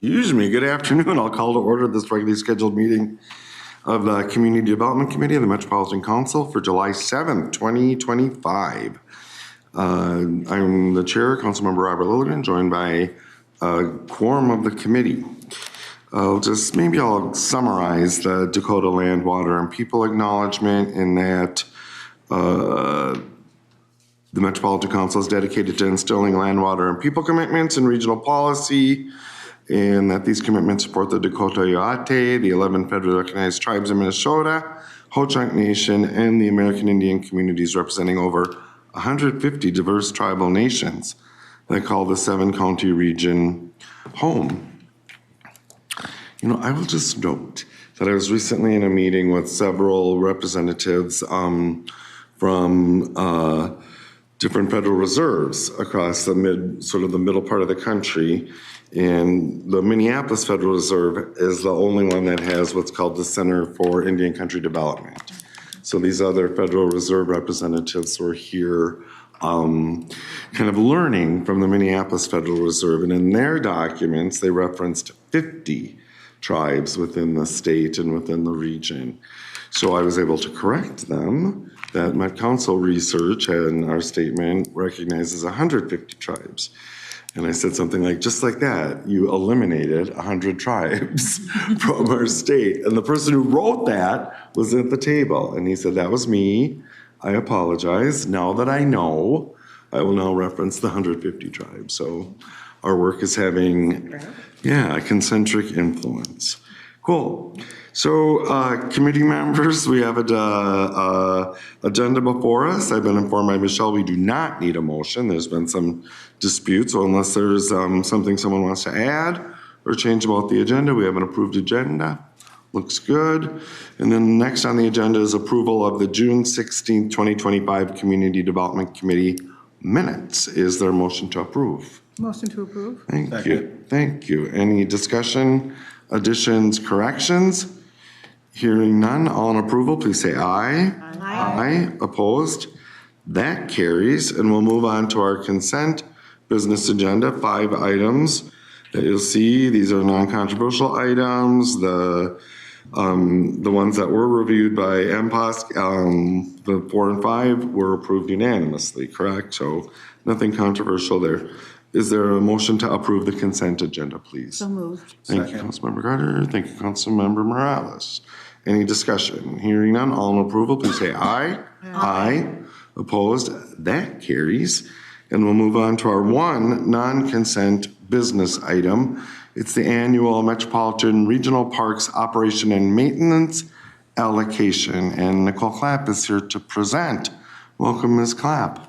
Excuse me, good afternoon. I'll call to order this regularly scheduled meeting of the Community Development Committee of the Metropolitan Council for July 7th, 2025. I'm the chair, Councilmember Robert Lilligan, joined by a quorum of the committee. I'll summarize the Dakota Land, Water, and People Acknowledgement in that the Metropolitan Council is dedicated to instilling land, water, and people commitments in regional policy, and that these commitments support the Dakota Oyate, the 11 federally recognized tribes in Minnesota, Ho-Chunk Nation, and the American Indian communities representing over 150 diverse tribal nations that call the 7-county region home. You know, I will just note that I was recently in a meeting with several representatives from different federal reserves across the middle part of the country. And the Minneapolis Federal Reserve is the only one that has what's called the Center for Indian Country Development. So these other Federal Reserve representatives were here kind of learning from the Minneapolis Federal Reserve. And in their documents, they referenced 50 tribes within the state and within the region. So I was able to correct them that Met Council research and our statement recognizes 150 tribes. And I said something like, just like that, you eliminated 100 tribes from our state. And the person who wrote that was at the table. And he said, that was me. I apologize. Now that I know, I will now reference the 150 tribes. So our work is having, a concentric influence. Cool. So committee members, we have an agenda before us. I've been informed by Michelle we do not need a motion. There's been some disputes, so unless there's something someone wants to add or change about the agenda, we have an approved agenda. Looks good. And then next on the agenda is approval of the June 16th, 2025 Community Development Committee minutes. Is there a motion to approve? Motion to approve. Thank you. Thank you. Any discussion, additions, corrections? Hearing none, all in approval, please say aye. Aye. Aye. Opposed? That carries. And we'll move on to our consent business agenda, 5 items that you'll see. These are non-controversial items. The ones that were reviewed by MPOS, the 4 and 5 were approved unanimously, correct? So nothing controversial there. Is there a motion to approve the consent agenda, please? So moved. Thank you, Councilmember Carter. Thank you, Councilmember Morales. Any discussion? Hearing none, all in approval, please say aye. Aye. Opposed? That carries. And we'll move on to our one non-consent business item. It's the annual Metropolitan Regional Parks Operation and Maintenance Allocation. And Nicole Clapp is here to present. Welcome, Ms. Clapp.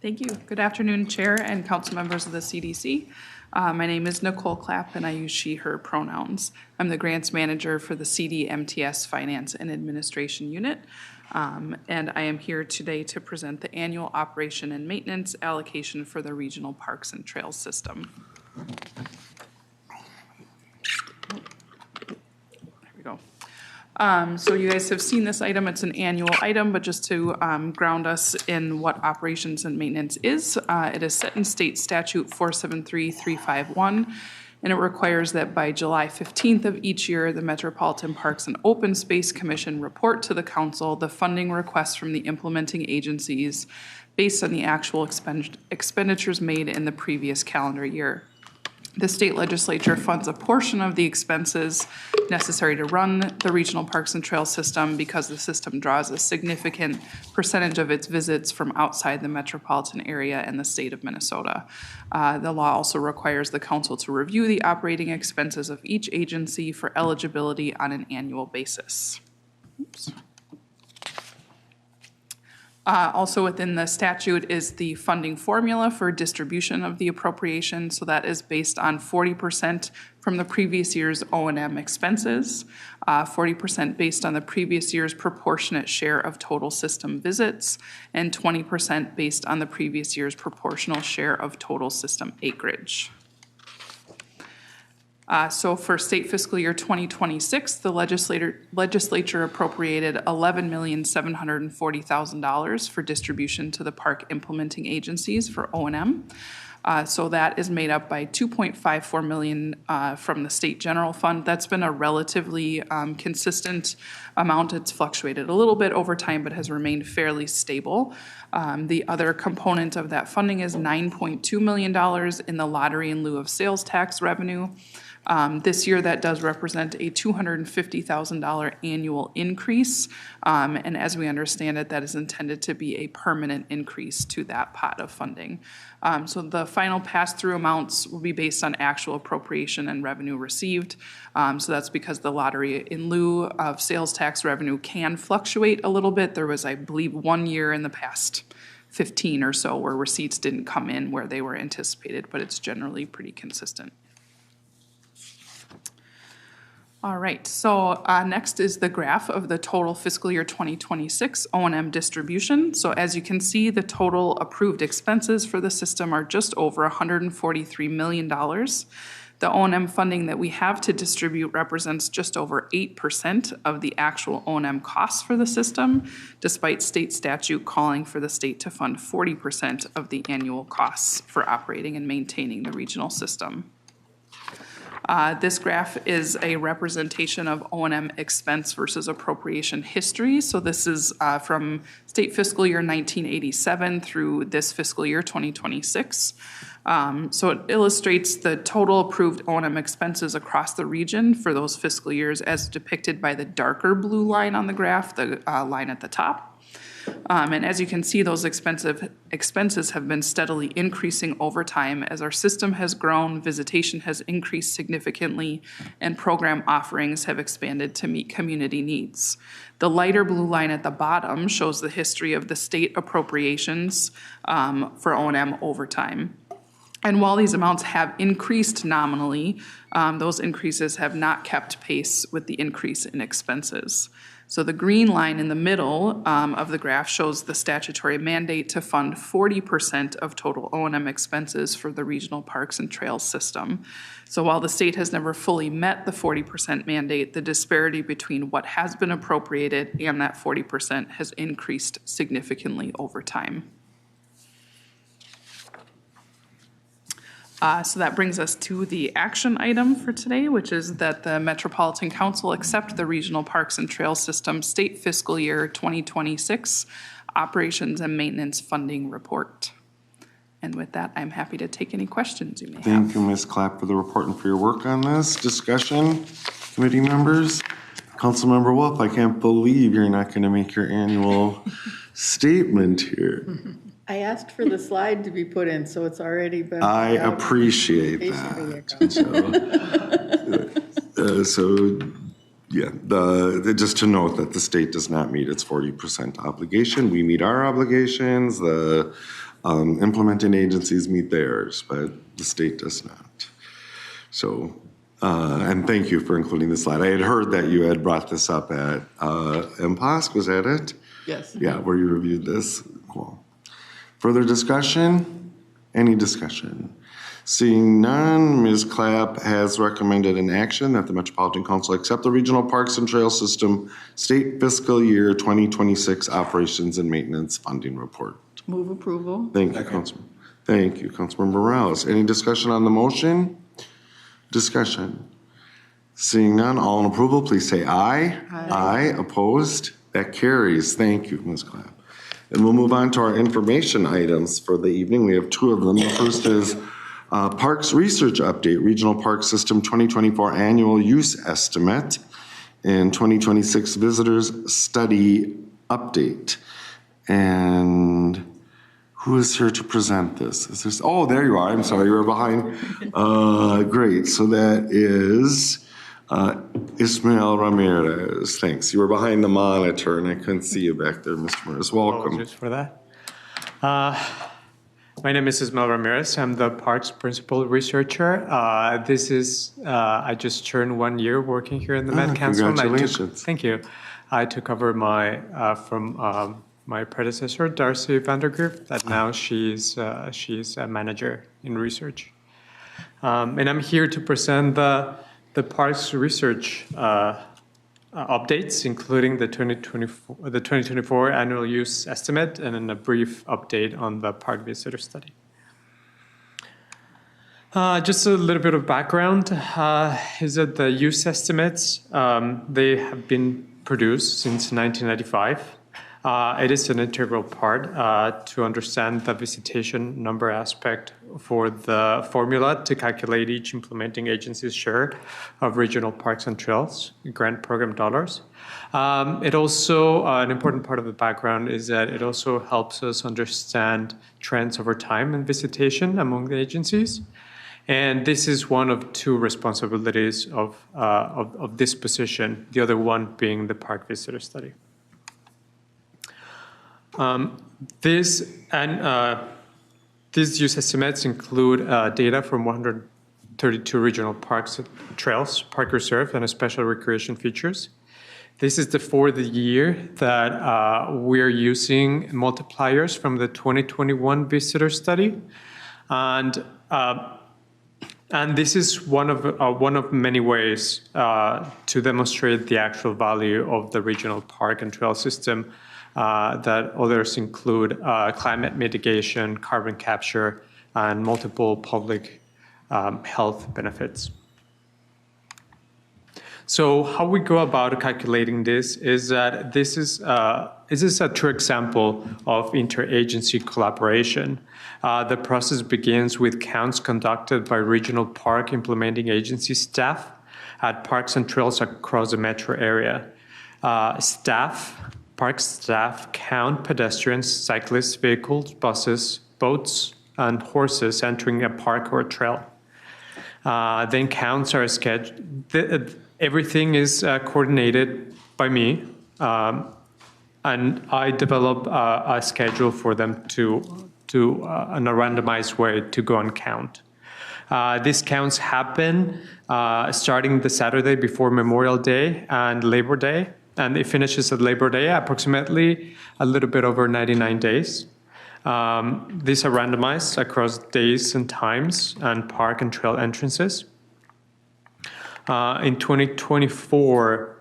Thank you. Good afternoon, Chair and Council members of the CDC. My name is Nicole Clapp, and I use she, her pronouns. I'm the Grants Manager for the CDMTS Finance and Administration Unit, and I am here today to present the annual Operation and Maintenance Allocation for the Regional Parks and Trails System. There we go. So you guys have seen this item. It's an annual item, but just to ground us in what operations and maintenance is, it is set in state statute 473351, and it requires that by July 15th of each year, the Metropolitan Parks and Open Space Commission report to the council the funding requests from the implementing agencies based on the actual expenditures made in the previous calendar year. The state legislature funds a portion of the expenses necessary to run the regional parks and trails system because the system draws a significant percentage of its visits from outside the metropolitan area and the state of Minnesota. The law also requires the council to review the operating expenses of each agency for eligibility on an annual basis. Oops. Also within the statute is the funding formula for distribution of the appropriation. So that is based on 40% from the previous year's O&M expenses, 40% based on the previous year's proportionate share of total system visits, and 20% based on the previous year's proportional share of total system acreage. So for state fiscal year 2026, the legislature appropriated $11,740,000 for distribution to the park implementing agencies for O&M. So that is made up by $2.54 million from the state general fund. That's been a relatively consistent amount. It's fluctuated a little bit over time, but has remained fairly stable. The other component of that funding is $9.2 million in the lottery in lieu of sales tax revenue. This year, that does represent a $250,000 annual increase. And as we understand it, that is intended to be a permanent increase to that pot of funding. So the final pass-through amounts will be based on actual appropriation and revenue received. So that's because the lottery in lieu of sales tax revenue can fluctuate a little bit. There was, I believe, 1 year in the past 15 or so where receipts didn't come in where they were anticipated, but it's generally pretty consistent. All right, so next is the graph of the total fiscal year 2026 O&M distribution. So as you can see, the total approved expenses for the system are just over $143 million. The O&M funding that we have to distribute represents just over 8% of the actual O&M costs for the system, despite state statute calling for the state to fund 40% of the annual costs for operating and maintaining the regional system. This graph is a representation of O&M expense versus appropriation history. So this is from state fiscal year 1987 through this fiscal year 2026. So it illustrates the total approved O&M expenses across the region for those fiscal years as depicted by the darker blue line on the graph, the line at the top. And as you can see, those expenses have been steadily increasing over time as our system has grown, visitation has increased significantly, and program offerings have expanded to meet community needs. The lighter blue line at the bottom shows the history of the state appropriations for O&M over time. And while these amounts have increased nominally, those increases have not kept pace with the increase in expenses. So the green line in the middle of the graph shows the statutory mandate to fund 40% of total O&M expenses for the regional parks and trails system. So while the state has never fully met the 40% mandate, the disparity between what has been appropriated and that 40% has increased significantly over time. So that brings us to the action item for today, which is that the Metropolitan Council accept the Regional Parks and Trails System State Fiscal Year 2026 Operations and Maintenance Funding Report. And with that, I'm happy to take any questions you may have. Thank you, Ms. Clapp, for the report and for your work on this. Discussion, committee members. Councilmember Wolf, I can't believe you're not going to make your annual statement here. I asked for the slide to be put in, so it's already been. I appreciate that. Just to note that the state does not meet its 40% obligation. We meet our obligations. The implementing agencies meet theirs, but the state does not. So, and thank you for including the slide. I had heard that you had brought this up at MPOSC. Was that it? Yes. Yeah, where you reviewed this. Cool. Further discussion? Any discussion? Seeing none, Ms. Clapp has recommended an action that the Metropolitan Council accept the Regional Parks and Trail System State Fiscal Year 2026 Operations and Maintenance Funding Report. Move approval. Thank you, Councilman. Thank you, Councilmember Rouse. Any discussion on the motion? Discussion. Seeing none, all in approval, please say aye. Aye. Aye. Opposed? That carries. Thank you, Ms. Clapp. And we'll move on to our information items for the evening. We have two of them. The first is Parks Research Update, Regional Park System 2024 Annual Use Estimate and 2026 Visitors Study Update. And who is here to present this? Is this? Oh, there you are. I'm sorry, you were behind. Great. So that is Ismael Ramirez. Thanks. You were behind the monitor and I couldn't see you back there, Mr. Ramirez. Welcome. Apologies for that. My name is Ismael Ramirez. I'm the Parks Principal Researcher. I just turned 1 year working here in the Met Council. Congratulations. Thank you. I took over from my predecessor, Darcy Vandergrift, that now she's a manager in research. And I'm here to present the Parks Research updates, including the 2024 Annual Use Estimate and then a brief update on the Park Visitor Study. Just a little bit of background is that the use estimates, they have been produced since 1995. It is an integral part to understand the visitation number aspect for the formula to calculate each implementing agency's share of regional parks and trails grant program dollars. It also, an important part of the background is that it also helps us understand trends over time in visitation among the agencies. And this is one of two responsibilities of this position, the other one being the park visitor study. These use estimates include data from 132 regional parks, trails, park reserve, and special recreation features. This is for the year that we're using multipliers from the 2021 visitor study. And this is one of many ways to demonstrate the actual value of the regional park and trail system that others include climate mitigation, carbon capture, and multiple public health benefits. So how we go about calculating this is that this is a true example of interagency collaboration. The process begins with counts conducted by regional park implementing agency staff at parks and trails across the metro area. Park staff count pedestrians, cyclists, vehicles, buses, boats, and horses entering a park or a trail. Then counts are scheduled. Everything is coordinated by me, and I develop a schedule for them to in a randomized way to go and count. These counts happen starting the Saturday before Memorial Day and Labor Day, and it finishes at Labor Day, approximately a little bit over 99 days. These are randomized across days and times and park and trail entrances. In 2024,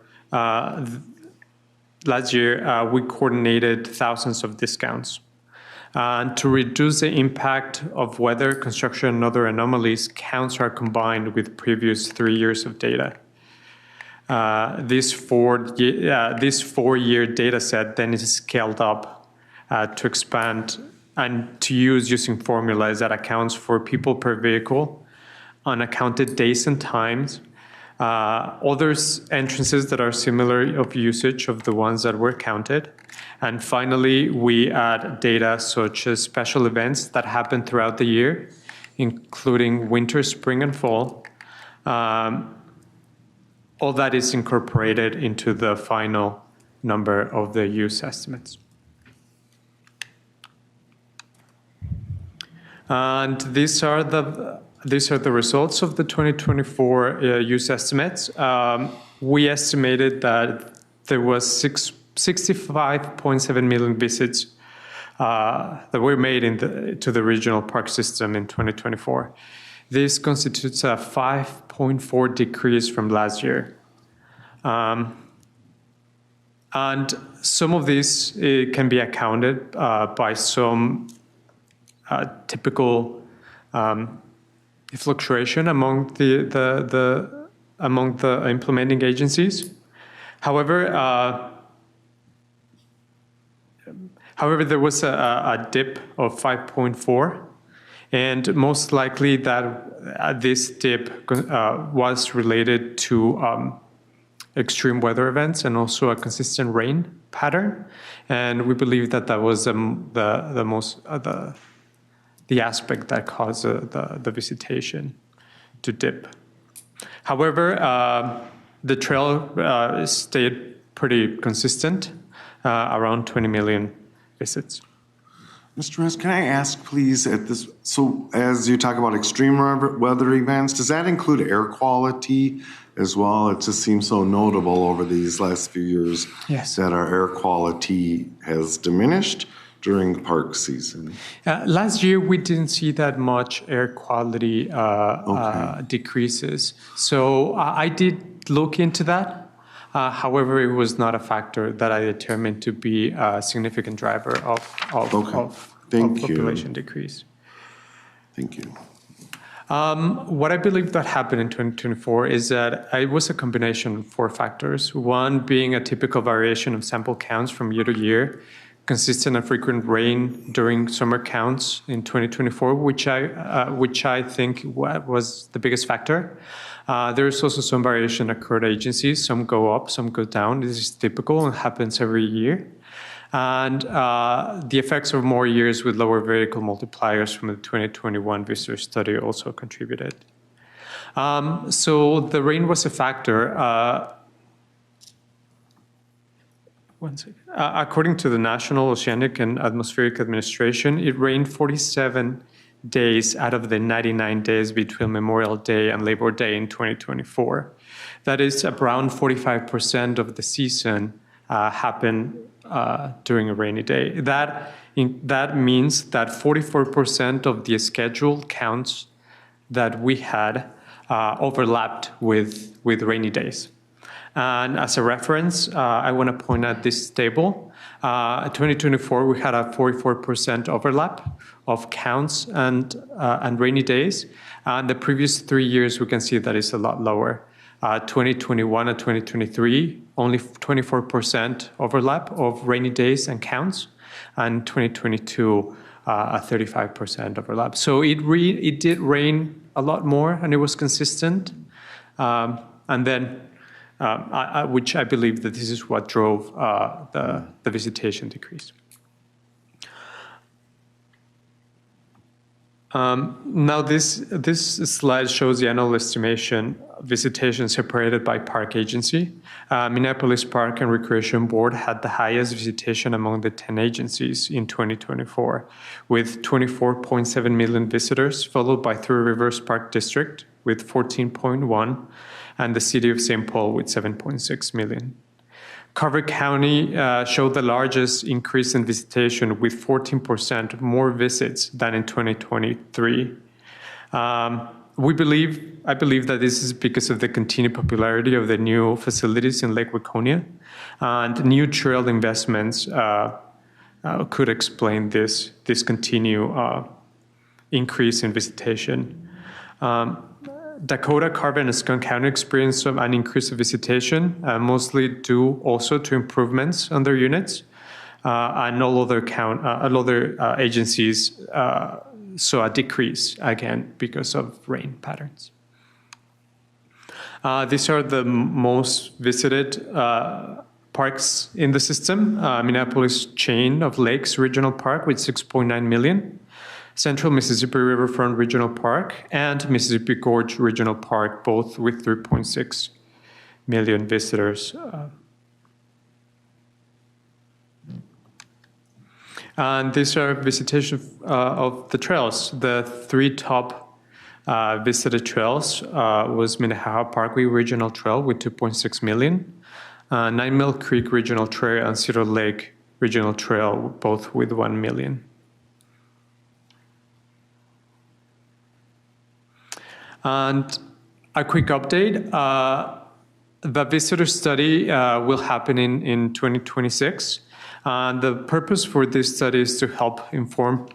last year, we coordinated thousands of discounts. And to reduce the impact of weather, construction, and other anomalies, counts are combined with previous 3 years of data. This four-year data set then is scaled up to expand and to use using formulas that accounts for people per vehicle, unaccounted days and times, other entrances that are similar of usage of the ones that were counted. And finally, we add data such as special events that happen throughout the year, including winter, spring, and fall. All that is incorporated into the final number of the use estimates. And these are the results of the 2024 use estimates. We estimated that there was 65.7 million visits that were made to the regional park system in 2024. This constitutes a 5.4 decrease from last year. And some of this can be accounted by some typical fluctuation among the implementing agencies. However, there was a dip of 5.4, and most likely that this dip was related to extreme weather events and also a consistent rain pattern. And we believe that was the aspect that caused the visitation to dip. However, the trail stayed pretty consistent, around 20 million visits. Mr. Rez, can I ask, please, so as you talk about extreme weather events, does that include air quality as well? It just seems so notable over these last few years that our air quality has diminished during park season. Last year, we didn't see that much air quality decreases. So I did look into that. However, it was not a factor that I determined to be a significant driver of population decrease. Thank you. What I believe that happened in 2024 is that it was a combination of 4 factors. One being a typical variation of sample counts from year to year, consistent and frequent rain during summer counts in 2024, which I think was the biggest factor. There is also some variation across agencies. Some go up, some go down. This is typical and happens every year. And the effects of more years with lower vertical multipliers from the 2021 visitor study also contributed. So the rain was a factor. One second. According to the National Oceanic and Atmospheric Administration, it rained 47 days out of the 99 days between Memorial Day and Labor Day in 2024. That is around 45% of the season happened during a rainy day. That means that 44% of the scheduled counts that we had overlapped with rainy days. And as a reference, I want to point at this table. 2024, we had a 44% overlap of counts and rainy days. And the previous 3 years, we can see that it's a lot lower. 2021 and 2023, only 24% overlap of rainy days and counts, and 2022, a 35% overlap. So it did rain a lot more, and it was consistent. And then, which I believe that this is what drove the visitation decrease. Now this slide shows the annual estimation visitation separated by park agency. Minneapolis Park and Recreation Board had the highest visitation among the 10 agencies in 2024, with 24.7 million visitors, followed by Three Rivers Park District with 14.1, and the City of St. Paul with 7.6 million. Carver County showed the largest increase in visitation with 14% more visits than in 2023. I believe that this is because of the continued popularity of the new facilities in Lake Waconia, and new trail investments could explain this continued increase in visitation. Dakota, Carver, and Skunk County experienced an increase of visitation, mostly due also to improvements on their units, and all other agencies saw a decrease again because of rain patterns. These are the most visited parks in the system. Minneapolis Chain of Lakes Regional Park with 6.9 million. Central Mississippi Riverfront Regional Park and Mississippi Gorge Regional Park, both with 3.6 million visitors. And these are visitation of the trails. The 3 top visited trails was Minnehaha Parkway Regional Trail with 2.6 million, Nine Mill Creek Regional Trail and Cedar Lake Regional Trail, both with 1 million. And a quick update, the visitor study will happen in 2026. The purpose for this study is to help inform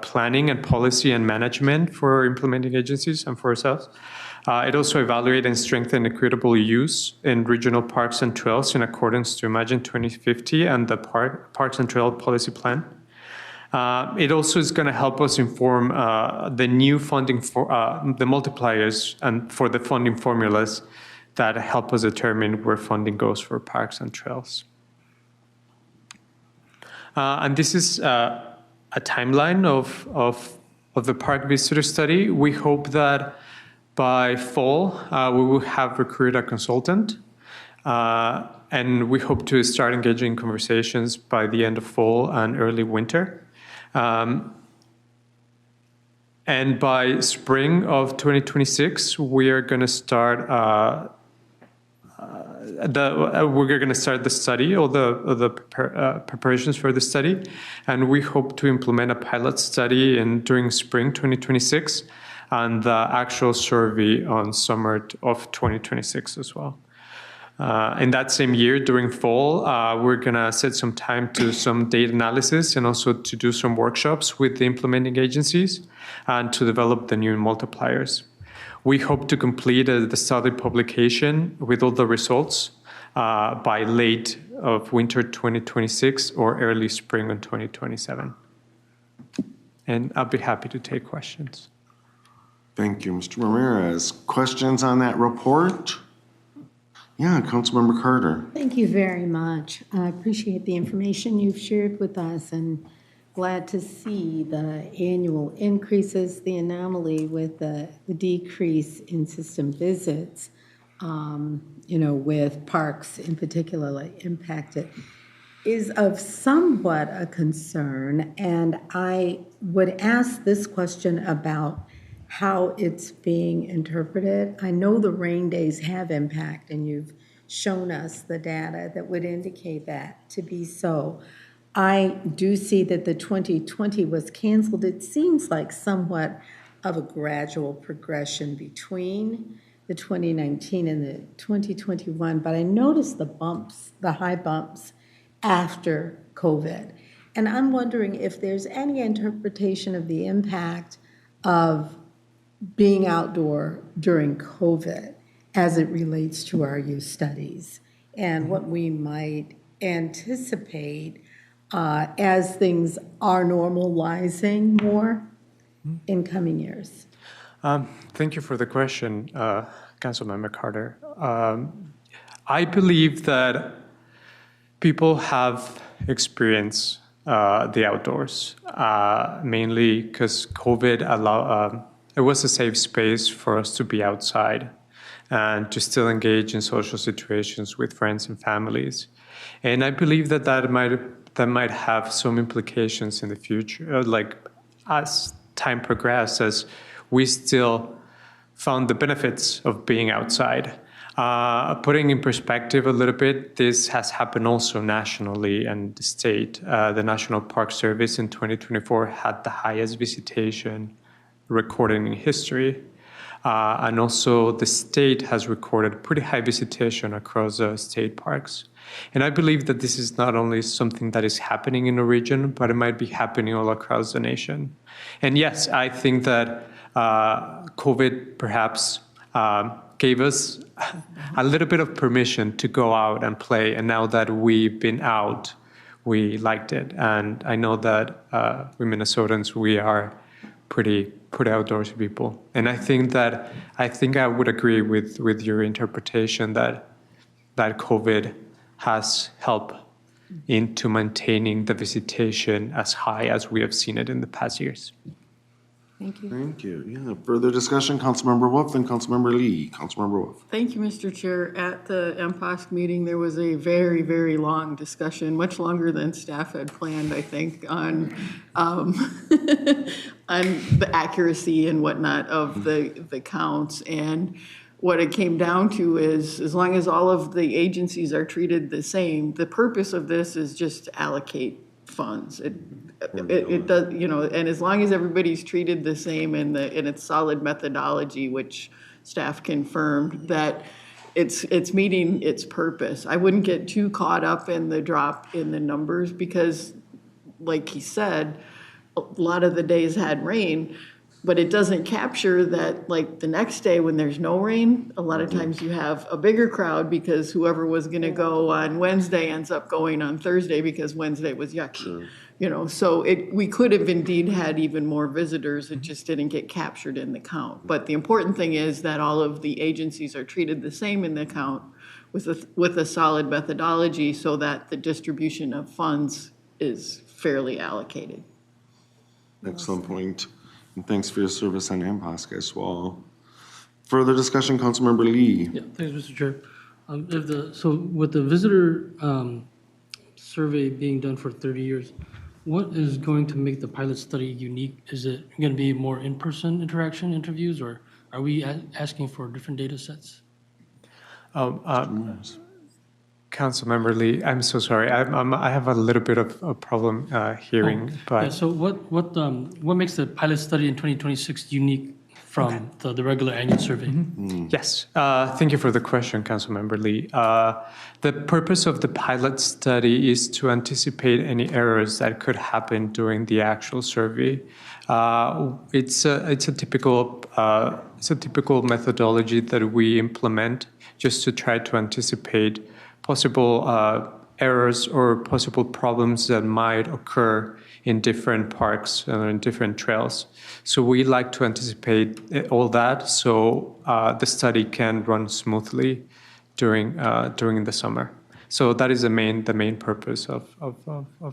planning and policy and management for implementing agencies and for ourselves. It also evaluates and strengthens equitable use in regional parks and trails in accordance to Imagine 2050 and the Parks and Trail Policy Plan. It also is going to help us inform the new funding for the multipliers and for the funding formulas that help us determine where funding goes for parks and trails. And this is a timeline of the park visitor study. We hope that by fall we will have recruited a consultant, and we hope to start engaging in conversations by the end of fall and early winter. And by spring of 2026, we are going to start the study, or the preparations for the study, and we hope to implement a pilot study during spring 2026, and the actual survey on summer of 2026 as well. In that same year, during fall, we're going to set some time to some data analysis and also to do some workshops with the implementing agencies and to develop the new multipliers. We hope to complete the study publication with all the results by late of winter 2026 or early spring of 2027. And I'll be happy to take questions. Thank you, Mr. Ramirez. Questions on that report? Yeah, Councilmember Carter. Thank you very much. I appreciate the information you've shared with us and glad to see the annual increases, the anomaly with the decrease in system visits, with parks in particular impacted, is of somewhat a concern. And I would ask this question about how it's being interpreted. I know the rain days have impact, and you've shown us the data that would indicate that to be so. I do see that the 2020 was canceled. It seems like somewhat of a gradual progression between the 2019 and the 2021, but I noticed the high bumps after COVID. And I'm wondering if there's any interpretation of the impact of being outdoor during COVID as it relates to our youth studies and what we might anticipate as things are normalizing more in coming years. Thank you for the question, Councilmember Carter. I believe that people have experienced the outdoors, mainly because COVID it was a safe space for us to be outside and to still engage in social situations with friends and families. And I believe that might have some implications in the future, like as time progresses, as we still found the benefits of being outside. Putting in perspective a little bit, this has happened also nationally and the state. The National Park Service in 2024 had the highest visitation recorded in history. And also the state has recorded pretty high visitation across state parks. And I believe that this is not only something that is happening in a region, but it might be happening all across the nation. And yes, I think that COVID perhaps gave us a little bit of permission to go out and play. And now that we've been out, we liked it. And I know that we Minnesotans, we are pretty outdoorsy people. And I think I would agree with your interpretation that COVID has helped into maintaining the visitation as high as we have seen it in the past years. Thank you. Thank you. Yeah, further discussion, Councilmember Wolf and Councilmember Lee. Councilmember Wolf. Thank you, Mr. Chair. At the MPOSC meeting, there was a very, very long discussion, much longer than staff had planned, I think, on on the accuracy and whatnot of the counts. And what it came down to is, as long as all of the agencies are treated the same, the purpose of this is just to allocate funds. It does, and as long as everybody's treated the same in its solid methodology, which staff confirmed that it's meeting its purpose. I wouldn't get too caught up in the drop in the numbers because, like he said, a lot of the days had rain, but it doesn't capture that, like, the next day when there's no rain, a lot of times you have a bigger crowd because whoever was going to go on Wednesday ends up going on Thursday because Wednesday was yucky. Sure. So we could have indeed had even more visitors. It just didn't get captured in the count. But the important thing is that all of the agencies are treated the same in the count with a solid methodology so that the distribution of funds is fairly allocated. Excellent point. And thanks for your service on MPOSC as well. Further discussion, Councilmember Lee. Yeah, thanks, Mr. Chair. So with the visitor survey being done for 30 years, what is going to make the pilot study unique? Is it going to be more in-person interaction interviews, or are we asking for different data sets? Councilmember Lee, I'm so sorry. I have a little bit of a problem hearing. But yeah. So what makes the pilot study in 2026 unique from the regular annual survey? Yes, thank you for the question, Councilmember Lee. The purpose of the pilot study is to anticipate any errors that could happen during the actual survey. It's a typical methodology that we implement just to try to anticipate possible errors or possible problems that might occur in different parks and in different trails. So we like to anticipate all that so the study can run smoothly during the summer. So that is the main purpose of the. Oh,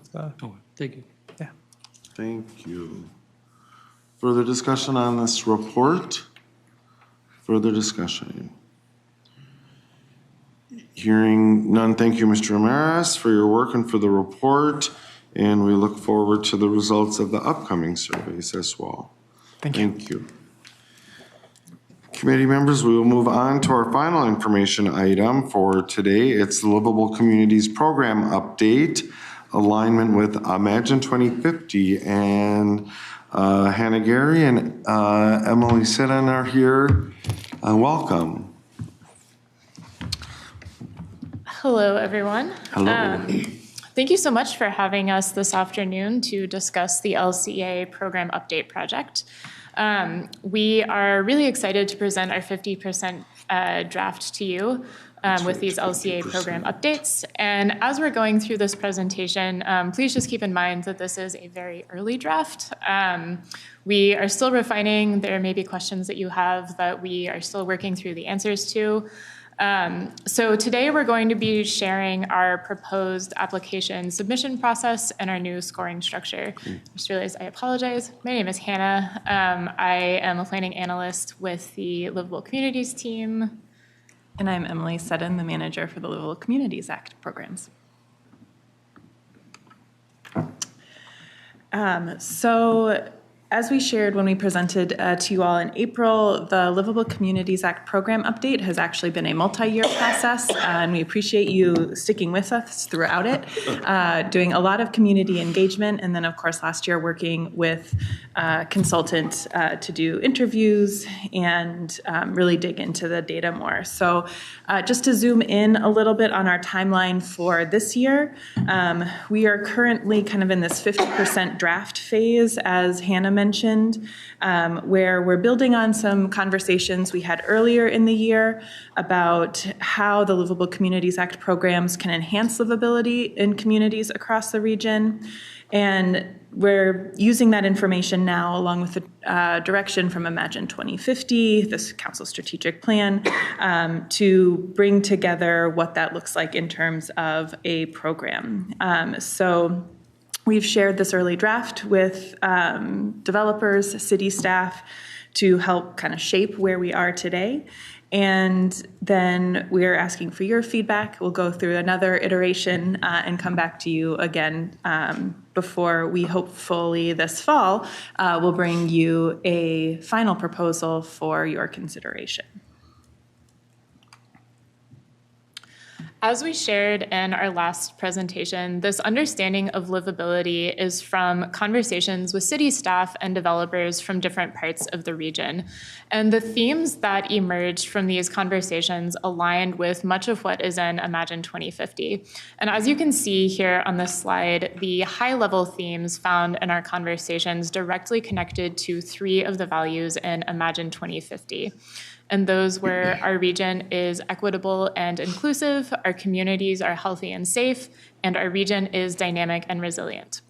thank you. Yeah. Thank you. Further discussion on this report? Further discussion? Hearing none, thank you, Mr. Ramirez, for your work and for the report. And we look forward to the results of the upcoming surveys as well. Thank you. Thank you. Committee members, we will move on to our final information item for today. It's the Livable Communities Program Update, alignment with Imagine 2050. And Hannah Gary and Emily Sidden are here. Welcome. Hello, everyone. Hello. Thank you so much for having us this afternoon to discuss the LCA Program Update Project. We are really excited to present our 50% draft to you with these LCA program updates. And as we're going through this presentation, please just keep in mind that this is a very early draft. We are still refining. There may be questions that you have that we are still working through the answers to. So today we're going to be sharing our proposed application submission process and our new scoring structure. I just realized I apologize. My name is Hannah. I am a planning analyst with the Livable Communities team. And I'm Emily Sedden, the manager for the Livable Communities Act programs. So as we shared when we presented to you all in April, the Livable Communities Act program update has actually been a multi-year process, and we appreciate you sticking with us throughout it, doing a lot of community engagement, and then, of course, last year working with a consultant to do interviews and really dig into the data more. So just to zoom in a little bit on our timeline for this year, we are currently kind of in this 50% draft phase, as Hannah mentioned, where we're building on some conversations we had earlier in the year about how the Livable Communities Act programs can enhance livability in communities across the region. And we're using that information now, along with the direction from Imagine 2050, this council strategic plan, to bring together what that looks like in terms of a program. So we've shared this early draft with developers, city staff, to help kind of shape where we are today. And then we're asking for your feedback. We'll go through another iteration and come back to you again before we hopefully this fall will bring you a final proposal for your consideration. As we shared in our last presentation, this understanding of livability is from conversations with city staff and developers from different parts of the region. And the themes that emerged from these conversations aligned with much of what is in Imagine 2050. And as you can see here on this slide, the high-level themes found in our conversations directly connected to 3 of the values in Imagine 2050. And those were our region is equitable and inclusive, our communities are healthy and safe, and our region is dynamic and resilient.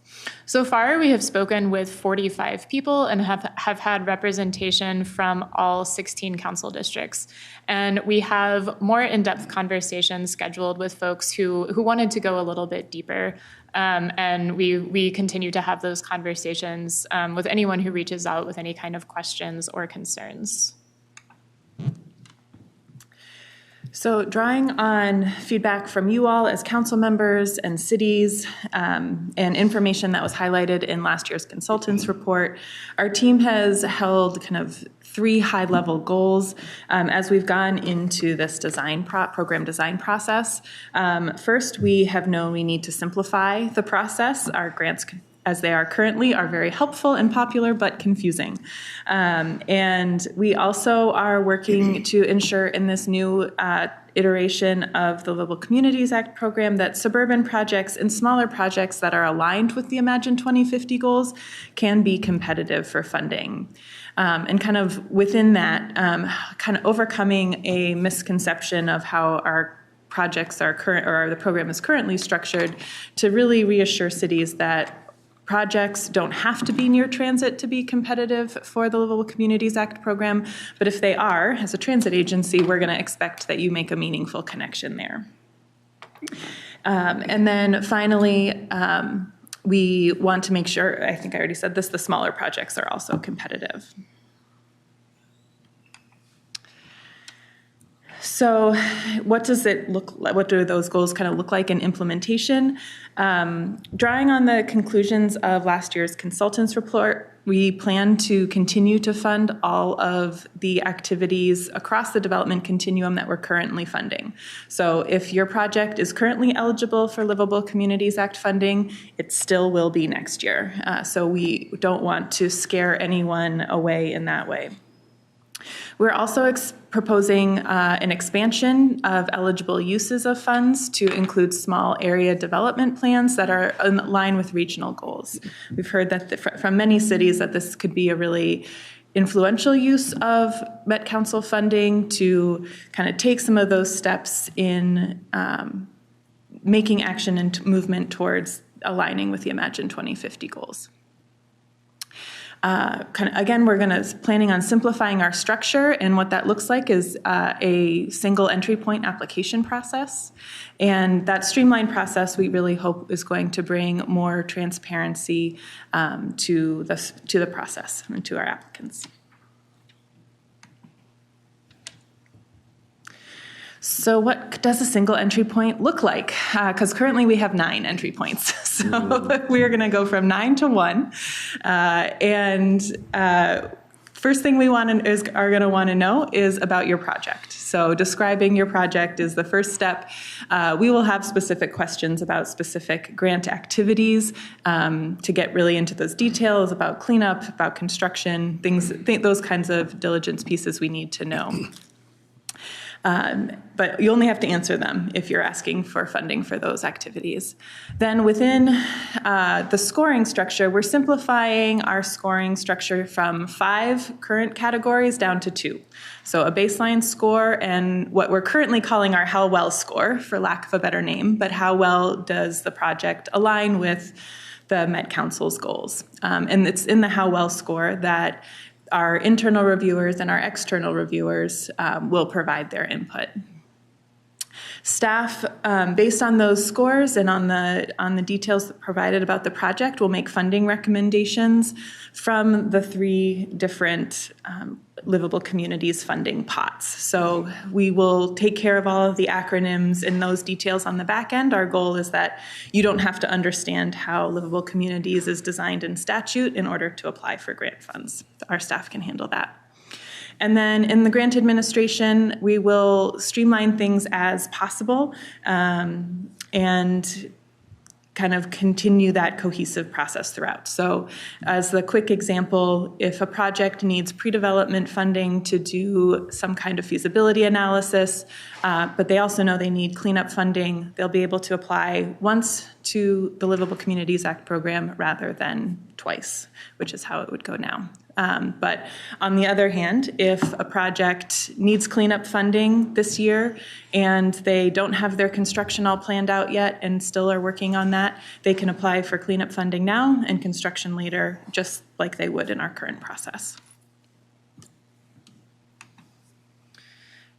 So far, we have spoken with 45 people and have had representation from all 16 council districts. And we have more in-depth conversations scheduled with folks who wanted to go a little bit deeper. And we continue to have those conversations with anyone who reaches out with any kind of questions or concerns. So drawing on feedback from you all as council members and cities and information that was highlighted in last year's consultants report, our team has held kind of 3 high-level goals as we've gone into this program design process. First, we have known we need to simplify the process. Our grants as they are currently, are very helpful and popular, but confusing. And we also are working to ensure in this new iteration of the Livable Communities Act program that suburban projects and smaller projects that are aligned with the Imagine 2050 goals can be competitive for funding. And kind of within that, kind of overcoming a misconception of how our projects are current, or the program is currently structured, to really reassure cities that projects don't have to be near transit to be competitive for the Livable Communities Act program, but if they are, as a transit agency, we're going to expect that you make a meaningful connection there. And then finally, we want to make sure, I think I already said this, the smaller projects are also competitive. So what does it look like? What do those goals kind of look like in implementation? Drawing on the conclusions of last year's consultants report, we plan to continue to fund all of the activities across the development continuum that we're currently funding. So if your project is currently eligible for Livable Communities Act funding, it still will be next year. So we don't want to scare anyone away in that way. We're also proposing an expansion of eligible uses of funds to include small area development plans that are in line with regional goals. We've heard that from many cities that this could be a really influential use of Met Council funding to kind of take some of those steps in making action and movement towards aligning with the Imagine 2050 goals. Again, we're planning on simplifying our structure, and what that looks like is a single entry point application process. And that streamlined process, we really hope, is going to bring more transparency to the process and to our applicants. So what does a single entry point look like? Because currently we have 9 entry points. So we are going to go from 9 to 1. First thing we are going to want to know is about your project. So describing your project is the first step. We will have specific questions about specific grant activities to get really into those details about cleanup, about construction, those kinds of diligence pieces we need to know. But you only have to answer them if you're asking for funding for those activities. Then within the scoring structure, we're simplifying our scoring structure from 5 current categories down to 2. So a baseline score and what we're currently calling our how well score, for lack of a better name, but how well does the project align with the Met Council's goals. And it's in the how well score that our internal reviewers and our external reviewers will provide their input. Staff, based on those scores and on the details provided about the project, will make funding recommendations from the 3 different Livable Communities funding pots. So we will take care of all of the acronyms and those details on the back end. Our goal is that you don't have to understand how Livable Communities is designed in statute in order to apply for grant funds. Our staff can handle that. And then in the grant administration, we will streamline things as possible and kind of continue that cohesive process throughout. So as the quick example, if a project needs pre-development funding to do some kind of feasibility analysis, but they also know they need cleanup funding, they'll be able to apply once to the Livable Communities Act program rather than twice, which is how it would go now. But on the other hand, if a project needs cleanup funding this year and they don't have their construction all planned out yet and still are working on that, they can apply for cleanup funding now and construction later, just like they would in our current process.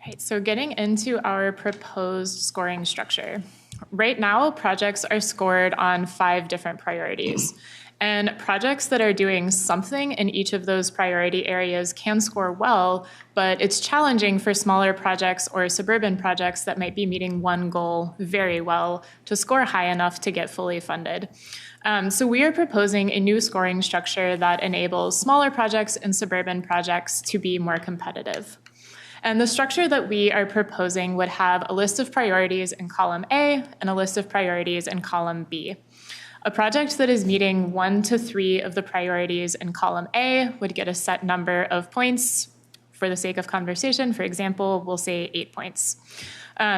Right, so getting into our proposed scoring structure. Right now, projects are scored on 5 different priorities. And projects that are doing something in each of those priority areas can score well, but it's challenging for smaller projects or suburban projects that might be meeting one goal very well to score high enough to get fully funded. So we are proposing a new scoring structure that enables smaller projects and suburban projects to be more competitive. And the structure that we are proposing would have a list of priorities in column A and a list of priorities in column B. A project that is meeting 1 to 3 of the priorities in column A would get a set number of points. For the sake of conversation, for example, we'll say 8 points.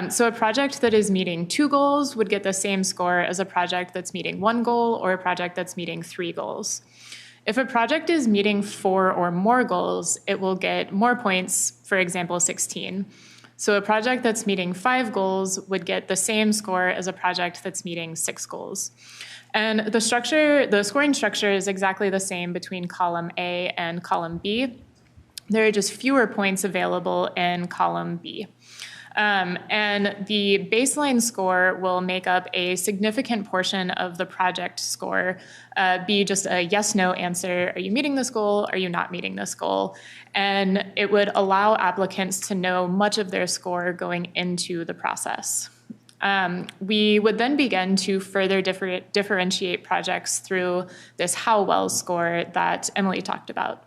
So a project that is meeting 2 goals would get the same score as a project that's meeting 1 goal or a project that's meeting 3 goals. If a project is meeting 4 or more goals, it will get more points, for example, 16. So a project that's meeting 5 goals would get the same score as a project that's meeting 6 goals. And the scoring structure is exactly the same between column A and column B. There are just fewer points available in column B. And the baseline score will make up a significant portion of the project score, be just a yes/no answer. Are you meeting this goal? Are you not meeting this goal? And it would allow applicants to know much of their score going into the process. We would then begin to further differentiate projects through this how well score that Emily talked about.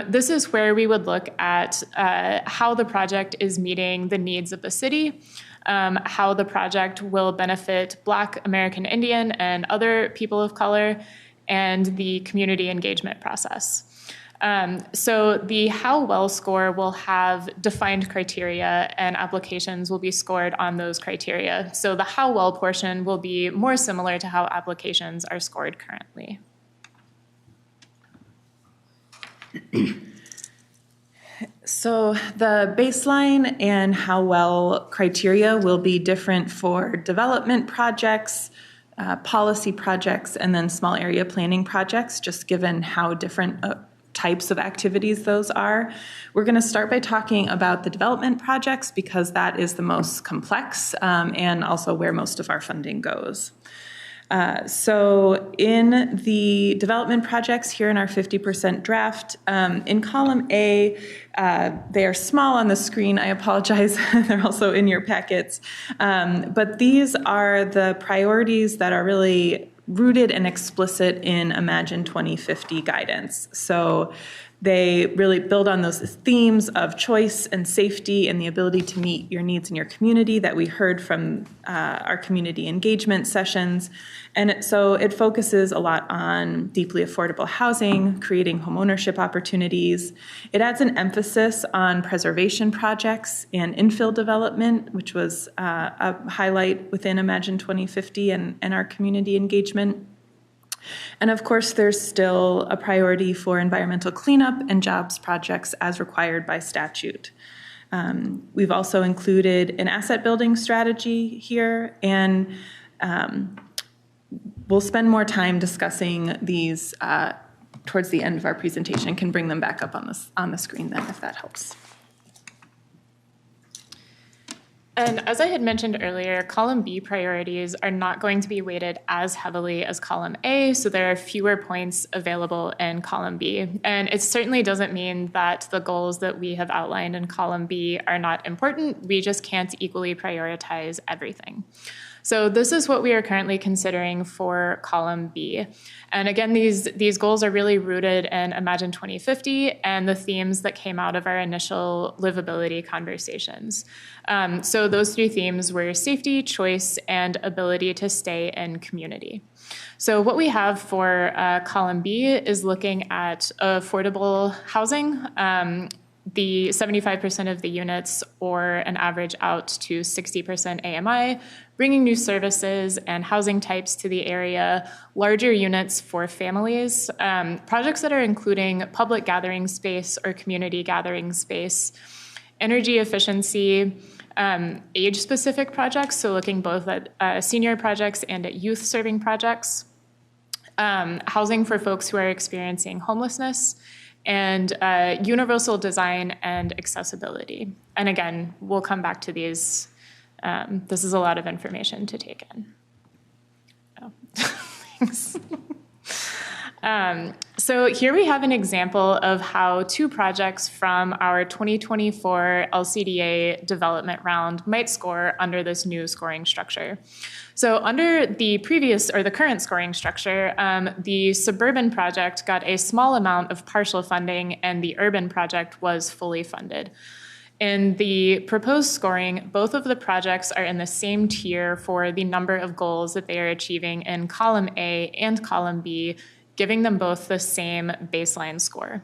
This is where we would look at how the project is meeting the needs of the city, how the project will benefit Black, American Indian, and other people of color, and the community engagement process. So the how well score will have defined criteria, and applications will be scored on those criteria. So the how well portion will be more similar to how applications are scored currently. So the baseline and how well criteria will be different for development projects, policy projects, and then small area planning projects, just given how different types of activities those are. We're going to start by talking about the development projects because that is the most complex and also where most of our funding goes. So in the development projects here in our 50% draft, in column A, they are small on the screen. I apologize. They're also in your packets. But these are the priorities that are really rooted and explicit in Imagine 2050 guidance. So they really build on those themes of choice and safety and the ability to meet your needs in your community that we heard from our community engagement sessions. And so it focuses a lot on deeply affordable housing, creating homeownership opportunities. It adds an emphasis on preservation projects and infill development, which was a highlight within Imagine 2050 and our community engagement. And of course, there's still a priority for environmental cleanup and jobs projects as required by statute. We've also included an asset building strategy here, and we'll spend more time discussing these towards the end of our presentation. Can bring them back up on the screen then, if that helps. And as I had mentioned earlier, column B priorities are not going to be weighted as heavily as column A, so there are fewer points available in column B. And it certainly doesn't mean that the goals that we have outlined in column B are not important. We just can't equally prioritize everything. So this is what we are currently considering for column B. And again, these goals are really rooted in Imagine 2050 and the themes that came out of our initial livability conversations. So those 3 themes were safety, choice, and ability to stay in community. So what we have for column B is looking at affordable housing. The 75% of the units, or an average out to 60% AMI, bringing new services and housing types to the area, larger units for families, projects that are including public gathering space or community gathering space, energy efficiency, age-specific projects, so looking both at senior projects and at youth-serving projects, housing for folks who are experiencing homelessness, and universal design and accessibility. And again, we'll come back to these. This is a lot of information to take in. Oh, thanks. So here we have an example of how 2 projects from our 2024 LCDA development round might score under this new scoring structure. So under the previous or the current scoring structure, the suburban project got a small amount of partial funding and the urban project was fully funded. In the proposed scoring, both of the projects are in the same tier for the number of goals that they are achieving in column A and column B, giving them both the same baseline score.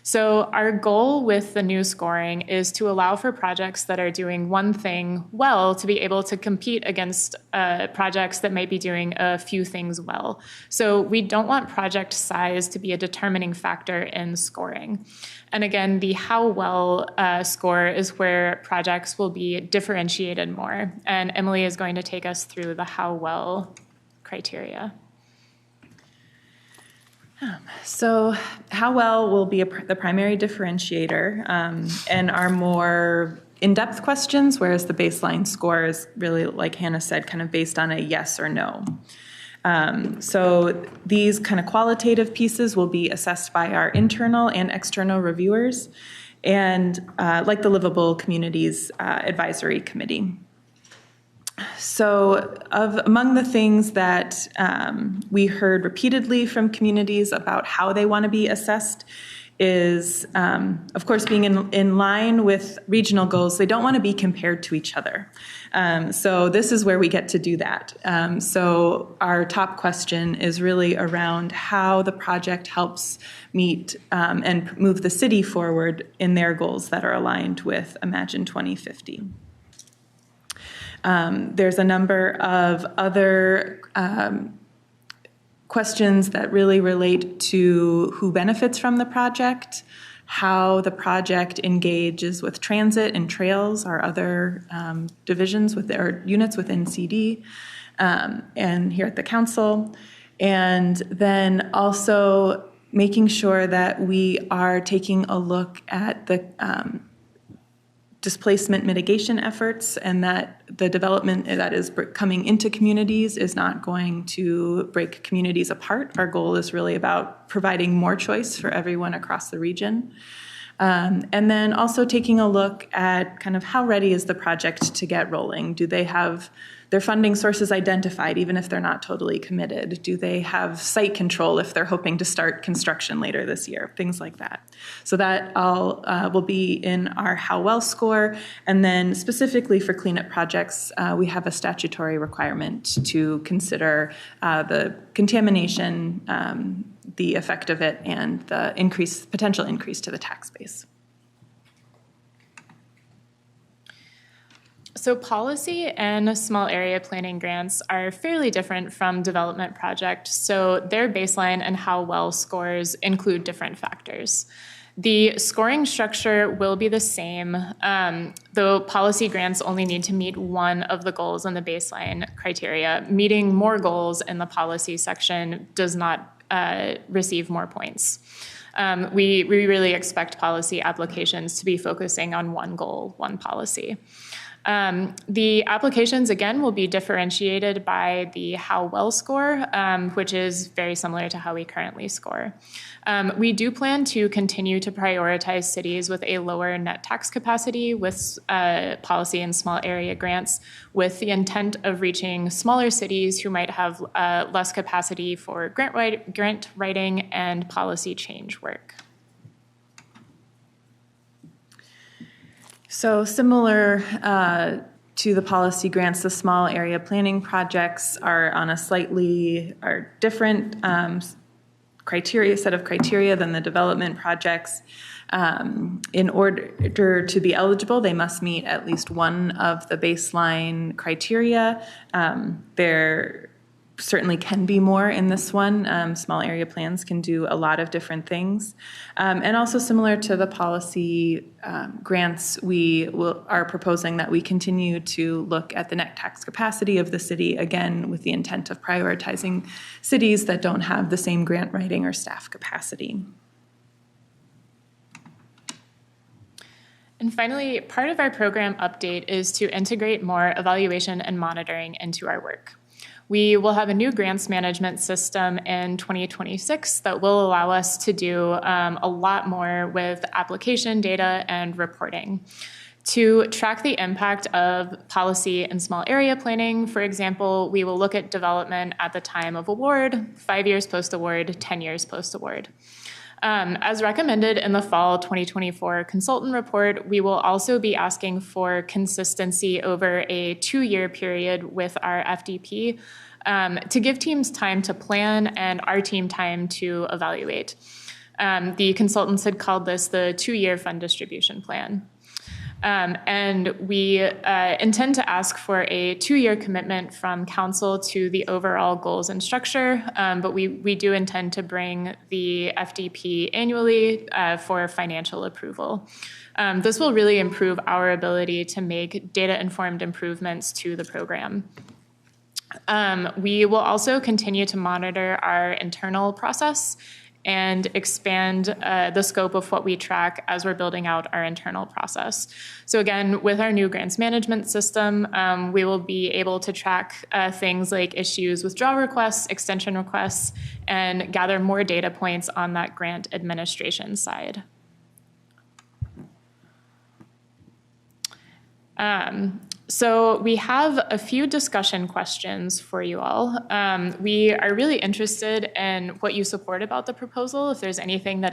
So our goal with the new scoring is to allow for projects that are doing one thing well to be able to compete against projects that might be doing a few things well. So we don't want project size to be a determining factor in scoring. And again, the how well score is where projects will be differentiated more. And Emily is going to take us through the how well criteria. So how well will be the primary differentiator, and our more in-depth questions, whereas the baseline score is really, like Hannah said, kind of based on a yes or no. So these kind of qualitative pieces will be assessed by our internal and external reviewers, and like the Livable Communities Advisory Committee. So among the things that we heard repeatedly from communities about how they want to be assessed is, of course, being in line with regional goals. They don't want to be compared to each other. So this is where we get to do that. So our top question is really around how the project helps meet and move the city forward in their goals that are aligned with Imagine 2050. There's a number of other questions that really relate to who benefits from the project, how the project engages with transit and trails, our other divisions with our units within CD and here at the council, and then also making sure that we are taking a look at the displacement mitigation efforts, and that the development that is coming into communities is not going to break communities apart. Our goal is really about providing more choice for everyone across the region. And then also taking a look at kind of how ready is the project to get rolling? Do they have their funding sources identified, even if they're not totally committed? Do they have site control if they're hoping to start construction later this year? Things like that. So that all will be in our how well score. And then specifically for cleanup projects, we have a statutory requirement to consider the contamination, the effect of it, and the potential increase to the tax base. So policy and small area planning grants are fairly different from development projects, so their baseline and how well scores include different factors. The scoring structure will be the same, though policy grants only need to meet one of the goals in the baseline criteria. Meeting more goals in the policy section does not receive more points. We really expect policy applications to be focusing on one goal, one policy. The applications, again, will be differentiated by the how well score, which is very similar to how we currently score. We do plan to continue to prioritize cities with a lower net tax capacity with policy and small area grants, with the intent of reaching smaller cities who might have less capacity for grant writing and policy change work. So similar to the policy grants, the small area planning projects are on a slightly different set of criteria than the development projects. In order to be eligible, they must meet at least one of the baseline criteria. There certainly can be more in this one. Small area plans can do a lot of different things. And also similar to the policy grants, we are proposing that we continue to look at the net tax capacity of the city, again, with the intent of prioritizing cities that don't have the same grant writing or staff capacity. And finally, part of our program update is to integrate more evaluation and monitoring into our work. We will have a new grants management system in 2026 that will allow us to do a lot more with application data and reporting. To track the impact of policy and small area planning, for example, we will look at development at the time of award, 5 years post-award, 10 years post-award. As recommended in the fall 2024 consultant report, we will also be asking for consistency over a 2-year period with our FDP to give teams time to plan and our team time to evaluate. The consultants had called this the 2-year fund distribution plan. And we intend to ask for a 2-year commitment from council to the overall goals and structure, but we do intend to bring the FDP annually for financial approval. This will really improve our ability to make data-informed improvements to the program. We will also continue to monitor our internal process and expand the scope of what we track as we're building out our internal process. So again, with our new grants management system, we will be able to track things like issues, withdrawal requests, extension requests, and gather more data points on that grant administration side. So we have a few discussion questions for you all. We are really interested in what you support about the proposal, if there's anything that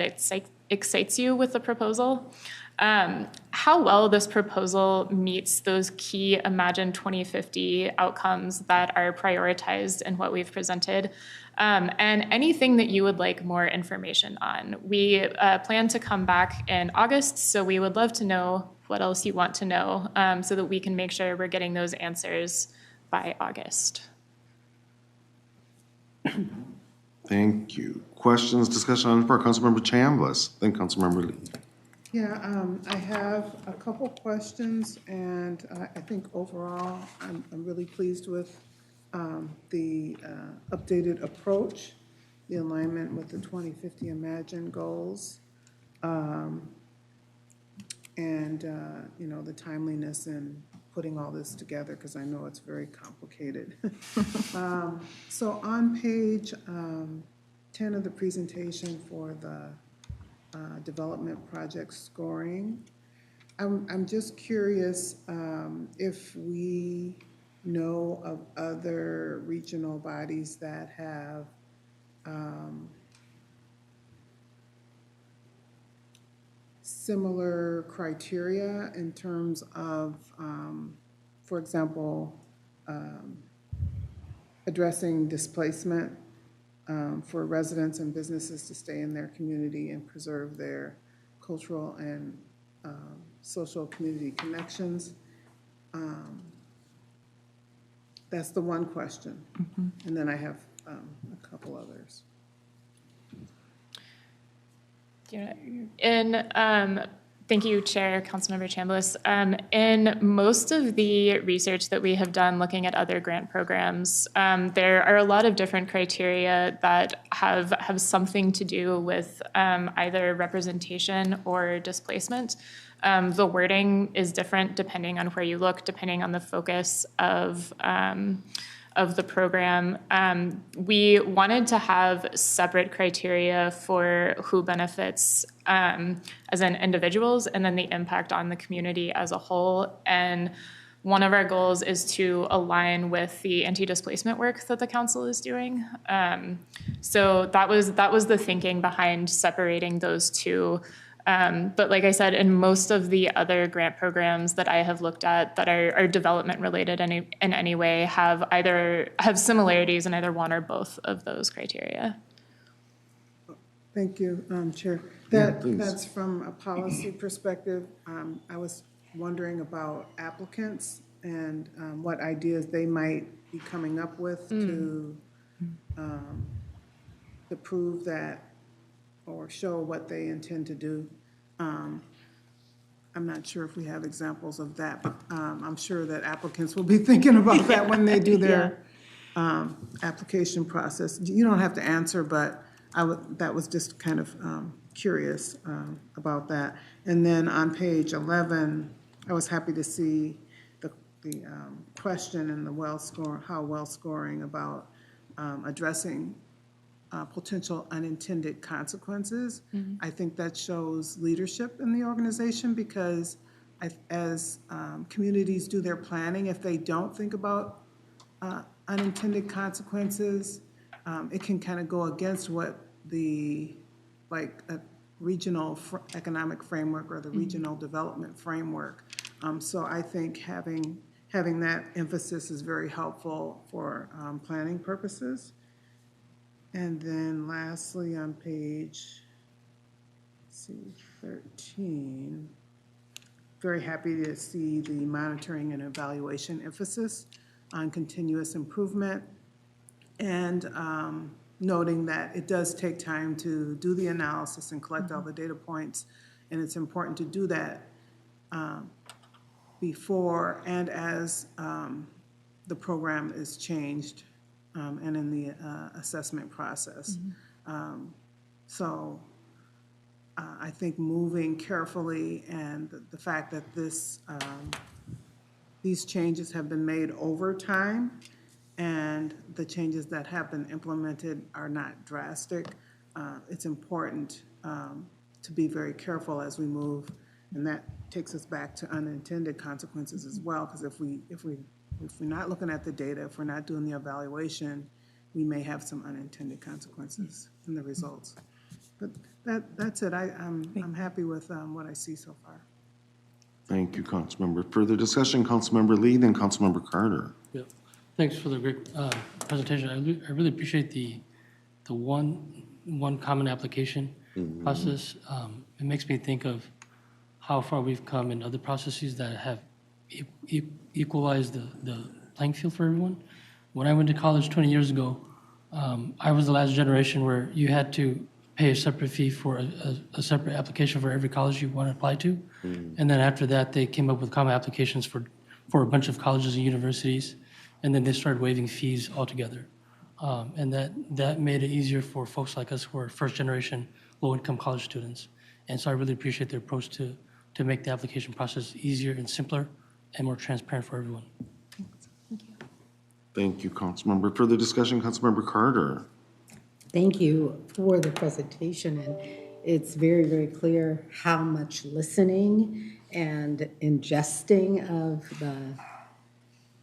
excites you with the proposal. How well this proposal meets those key Imagine 2050 outcomes that are prioritized in what we've presented, and anything that you would like more information on. We plan to come back in August, so we would love to know what else you want to know so that we can make sure we're getting those answers by August. Thank you. Questions, discussion on for Councilmember Chambliss, then Councilmember Lee. Yeah, I have a couple questions, and I think overall I'm really pleased with the updated approach, the alignment with the 2050 Imagine goals, and you know, the timeliness in putting all this together, because I know it's very complicated. So on page 10 of the presentation for the development project scoring, I'm just curious if we know of other regional bodies that have similar criteria in terms of, for example, addressing displacement for residents and businesses to stay in their community and preserve their cultural and social community connections. That's the one question. Mm-hmm. And then I have a couple others. Thank you, Chair, Councilmember Chambliss. In most of the research that we have done looking at other grant programs, there are a lot of different criteria that have something to do with either representation or displacement. The wording is different depending on where you look, depending on the focus of the program. We wanted to have separate criteria for who benefits as in individuals and then the impact on the community as a whole. And one of our goals is to align with the anti-displacement work that the council is doing. So that was the thinking behind separating those two. But like I said, in most of the other grant programs that I have looked at that are development related in any way have similarities in either one or both of those criteria. Thank you, Chair. That's from a policy perspective. I was wondering about applicants and what ideas they might be coming up with to prove that or show what they intend to do. I'm not sure if we have examples of that, but I'm sure that applicants will be thinking about that when they do their application process. You don't have to answer, but that was just kind of curious about that. And then on page 11, I was happy to see the question and how well scoring about addressing potential unintended consequences. Mm-hmm. I think that shows leadership in the organization because as communities do their planning, if they don't think about unintended consequences, it can kind of go against what the like a regional economic framework or the regional development framework. So I think having that emphasis is very helpful for planning purposes. And then lastly, on page, let's see, 13, very happy to see the monitoring and evaluation emphasis on continuous improvement, and noting that it does take time to do the analysis and collect all the data points, and it's important to do that before and as the program is changed and in the assessment process. So I think moving carefully, and the fact that these changes have been made over time and the changes that have been implemented are not drastic, it's important to be very careful as we move, and that takes us back to unintended consequences as well, because if we're not looking at the data, if we're not doing the evaluation, we may have some unintended consequences in the results. But that's it. I'm happy with what I see so far. Thank you, Councilmember. Further discussion, Councilmember Lee, then Councilmember Carter. Yeah, thanks for the great presentation. I really appreciate the one common application process. It makes me think of how far we've come in other processes that have equalized the playing field for everyone. When I went to college 20 years ago, I was the last generation where you had to pay a separate fee for a separate application for every college you want to apply to. And then after that, they came up with common applications for a bunch of colleges and universities. And then they started waiving fees altogether. And that made it easier for folks like us who are first generation low-income college students. And so I really appreciate their approach to make the application process easier and simpler and more transparent for everyone. Thank you, Councilmember. Further discussion, Councilmember Carter. Thank you for the presentation, and it's very, very clear how much listening and ingesting of the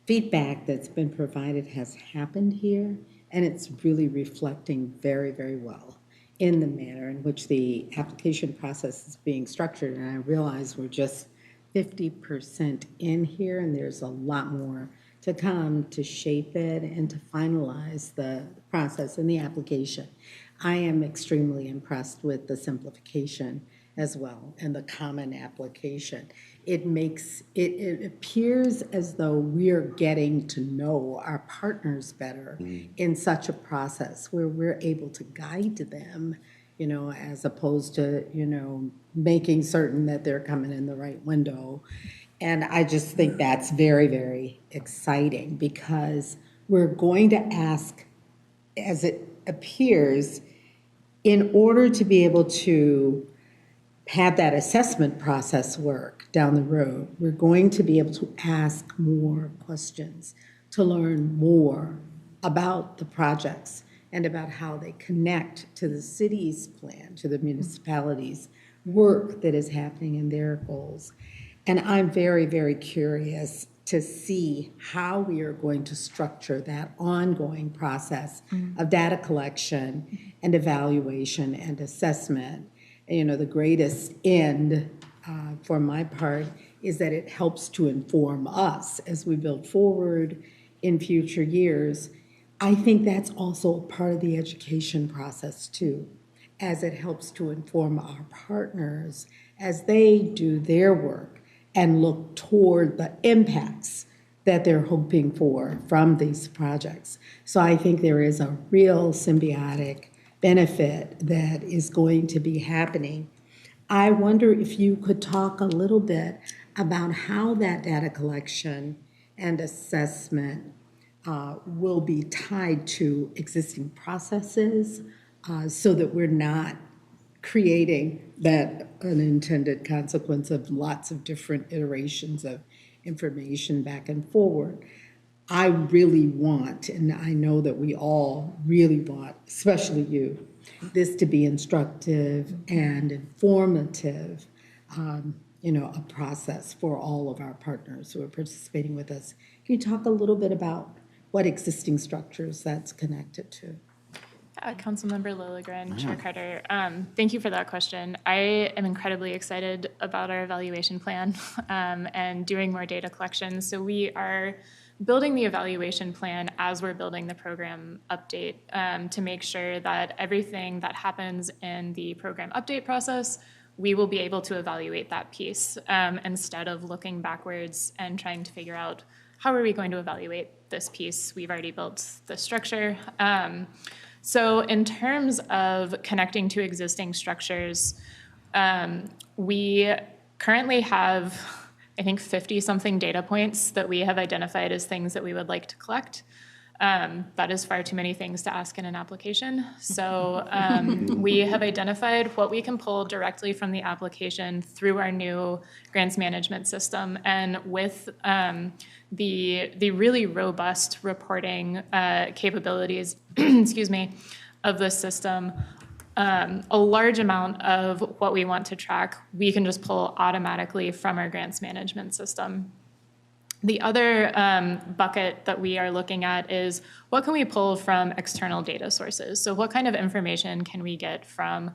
feedback that's been provided has happened here, and it's really reflecting very, very well in the manner in which the application process is being structured. And I realize we're just 50% in here, and there's a lot more to come to shape it and to finalize the process and the application. I am extremely impressed with the simplification as well and the common application. It appears as though we're getting to know our partners better in such a process where we're able to guide them, as opposed to, making certain that they're coming in the right window. And I just think that's very, very exciting, because we're going to ask, as it appears, in order to be able to have that assessment process work down the road, we're going to be able to ask more questions, to learn more about the projects and about how they connect to the city's plan, to the municipalities' work that is happening in their goals. And I'm very, very curious to see how we are going to structure that ongoing process of data collection and evaluation and assessment. The greatest end for my part is that it helps to inform us as we build forward in future years. I think that's also part of the education process too, as it helps to inform our partners as they do their work and look toward the impacts that they're hoping for from these projects. So I think there is a real symbiotic benefit that is going to be happening. I wonder if you could talk a little bit about how that data collection and assessment will be tied to existing processes so that we're not creating that unintended consequence of lots of different iterations of information back and forward. I really want, and I know that we all really want, especially you, this to be instructive and informative, a process for all of our partners who are participating with us. Can you talk a little bit about what existing structures that's connected to? Councilmember Lilligren, Chair Carter. Thank you for that question. I am incredibly excited about our evaluation plan and doing more data collection. So we are building the evaluation plan as we're building the program update to make sure that everything that happens in the program update process, we will be able to evaluate that piece instead of looking backwards and trying to figure out how are we going to evaluate this piece. We've already built the structure. So in terms of connecting to existing structures, we currently have, I think, 50-something data points that we have identified as things that we would like to collect. That is far too many things to ask in an application. So we have identified what we can pull directly from the application through our new grants management system. And with the really robust reporting capabilities, excuse me, of the system, a large amount of what we want to track, we can just pull automatically from our grants management system. The other bucket that we are looking at is what can we pull from external data sources? So what kind of information can we get from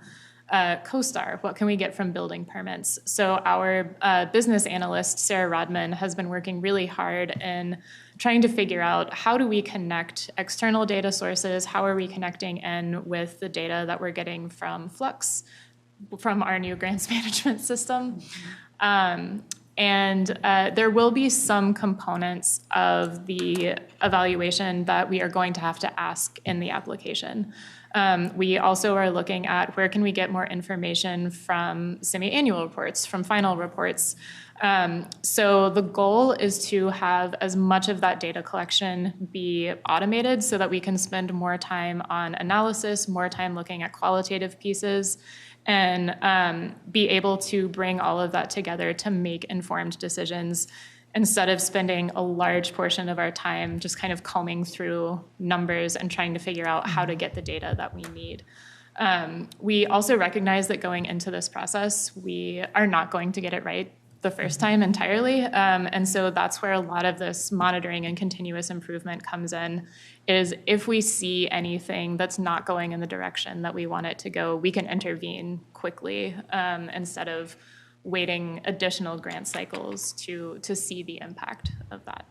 CoStar? What can we get from building permits? So our business analyst, Sarah Rodman, has been working really hard in trying to figure out how do we connect external data sources, how are we connecting in with the data that we're getting from Flux, from our new grants management system. And there will be some components of the evaluation that we are going to have to ask in the application. We also are looking at where can we get more information from semi-annual reports, from final reports. So the goal is to have as much of that data collection be automated so that we can spend more time on analysis, more time looking at qualitative pieces, and be able to bring all of that together to make informed decisions instead of spending a large portion of our time just kind of combing through numbers and trying to figure out how to get the data that we need. We also recognize that going into this process, we are not going to get it right the first time entirely. And so that's where a lot of this monitoring and continuous improvement comes in, is if we see anything that's not going in the direction that we want it to go, we can intervene quickly instead of waiting additional grant cycles to see the impact of that.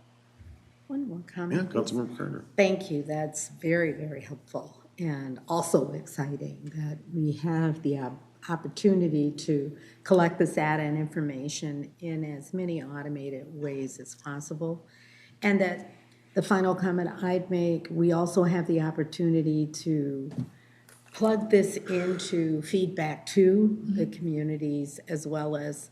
One more comment. Yeah, Councilmember Carter. Thank you. That's very, very helpful and also exciting that we have the opportunity to collect this data and information in as many automated ways as possible. And that the final comment I'd make, we also have the opportunity to plug this into feedback to the communities as well as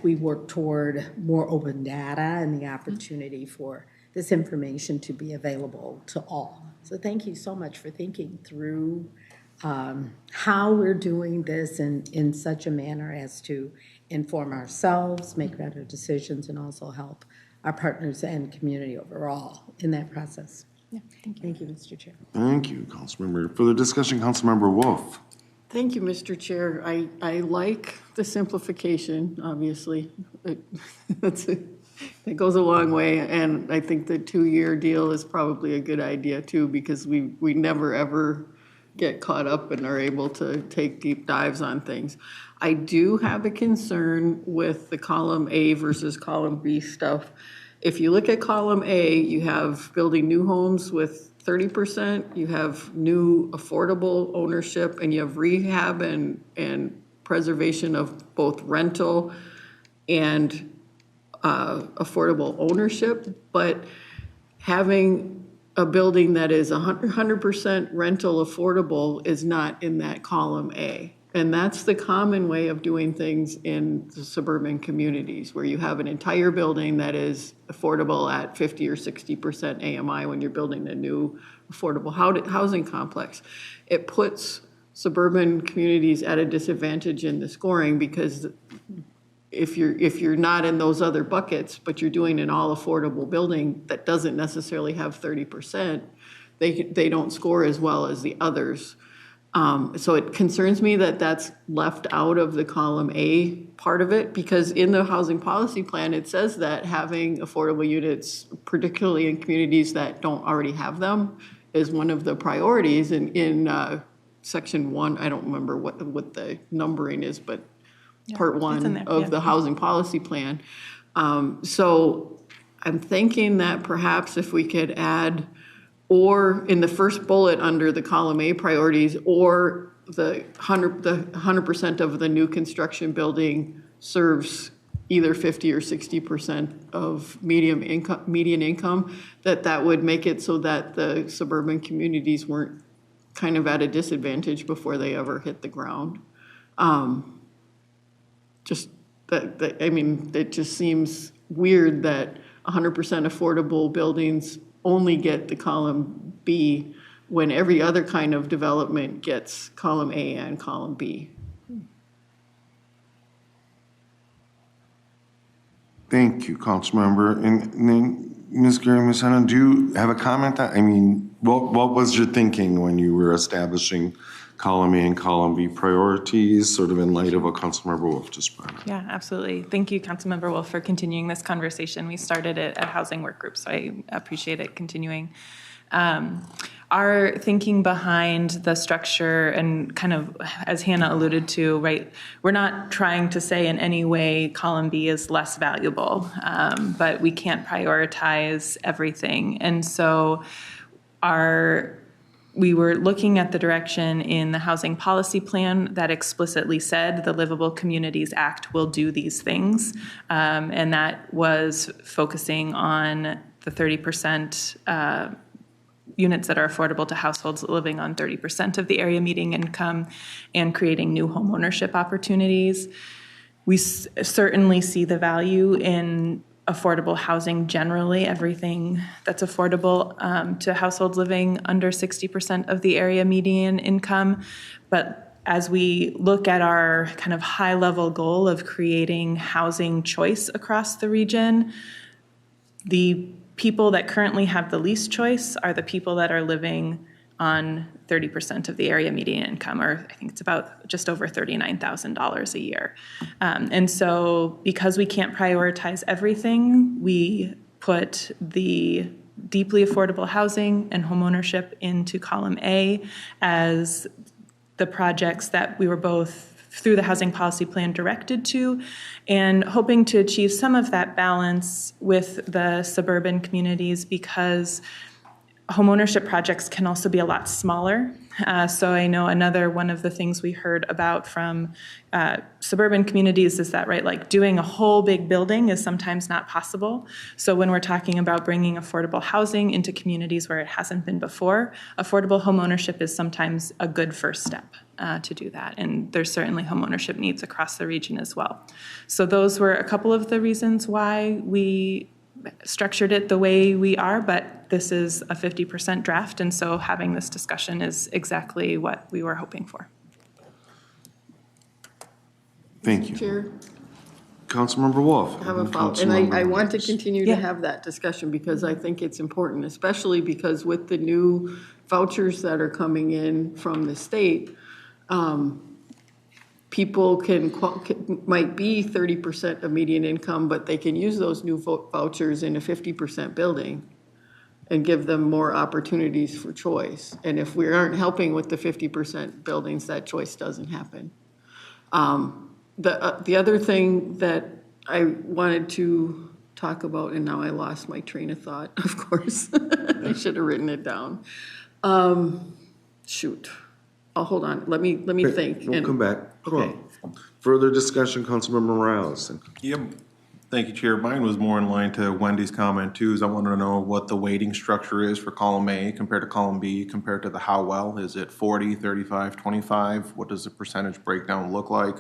we work toward more open data and the opportunity for this information to be available to all. So thank you so much for thinking through how we're doing this in such a manner as to inform ourselves, make better decisions, and also help our partners and community overall in that process. Yeah, thank you. Thank you, Mr. Chair. Thank you, Councilmember. Further discussion, Councilmember Wolf. Thank you, Mr. Chair. I like the simplification, obviously. It goes a long way, and I think the 2-year deal is probably a good idea too, because we never ever get caught up and are able to take deep dives on things. I do have a concern with the column A versus column B stuff. If you look at column A, you have building new homes with 30%, you have new affordable ownership, and you have rehab and preservation of both rental and affordable ownership. But having a building that is 100% rental affordable is not in that column A. And that's the common way of doing things in the suburban communities, where you have an entire building that is affordable at 50 or 60% AMI when you're building a new affordable housing complex. It puts suburban communities at a disadvantage in the scoring, because if you're not in those other buckets, but you're doing an all affordable building that doesn't necessarily have 30%, they don't score as well as the others. So it concerns me that that's left out of the column A part of it, because in the housing policy plan, it says that having affordable units, particularly in communities that don't already have them, as one of the priorities in section 1. I don't remember what the numbering is, but part it's in 1 there, of yeah. the housing policy plan. So I'm thinking that perhaps if we could add, or in the first bullet under the column A priorities, or the 100% of the new construction building serves either 50 or 60% of median income, that would make it so that the suburban communities weren't kind of at a disadvantage before they ever hit the ground. Just that, I mean, it just seems weird that 100% affordable buildings only get the column B when every other kind of development gets column A and column B. Thank you, Councilmember. And then, Ms. Gary-Messana, do you have a comment? I mean, what was your thinking when you were establishing column A and column B priorities, sort of in light of what Councilmember Wolf just brought up? Yeah, absolutely. Thank you, Councilmember Wolf, for continuing this conversation. We started it at Housing Work Group, so I appreciate it continuing. Our thinking behind the structure and kind of, as Hannah alluded to, right, we're not trying to say in any way column B is less valuable, but we can't prioritize everything. And so we were looking at the direction in the housing policy plan that explicitly said the Livable Communities Act will do these things. And that was focusing on the 30% units that are affordable to households living on 30% of the area median income and creating new home ownership opportunities. We certainly see the value in affordable housing generally, everything that's affordable to households living under 60% of the area median income. But as we look at our kind of high-level goal of creating housing choice across the region, the people that currently have the least choice are the people that are living on 30% of the area median income, or I think it's about just over $39,000 a year. And so because we can't prioritize everything, we put the deeply affordable housing and homeownership into column A as the projects that we were both through the housing policy plan directed to, and hoping to achieve some of that balance with the suburban communities because homeownership projects can also be a lot smaller. So I know another one of the things we heard about from suburban communities is that, right, like doing a whole big building is sometimes not possible. So when we're talking about bringing affordable housing into communities where it hasn't been before, affordable homeownership is sometimes a good first step to do that. And there's certainly homeownership needs across the region as well. So those were a couple of the reasons why we structured it the way we are, but this is a 50% draft, and so having this discussion is exactly what we were hoping for. Thank you. Chair, Councilmember Wolf. I have a follow, and I want to continue to have that discussion because I think it's important, especially because with the new vouchers that are coming in from the state, people might be 30% of median income, but they can use those new vouchers in a 50% building and give them more opportunities for choice. And if we aren't helping with the 50% buildings, that choice doesn't happen. The other thing that I wanted to talk about, and now I lost my train of thought, of course. I should have written it down. Shoot. Oh, hold on. Let me think. We'll come back. Okay. Further discussion, Councilmember Morales. Yep. Thank you, Chair. Mine was more in line to Wendy's comment too, is I wanted to know what the weighting structure is for column A compared to column B, compared to the how well. Is it 40, 35, 25? What does the percentage breakdown look like?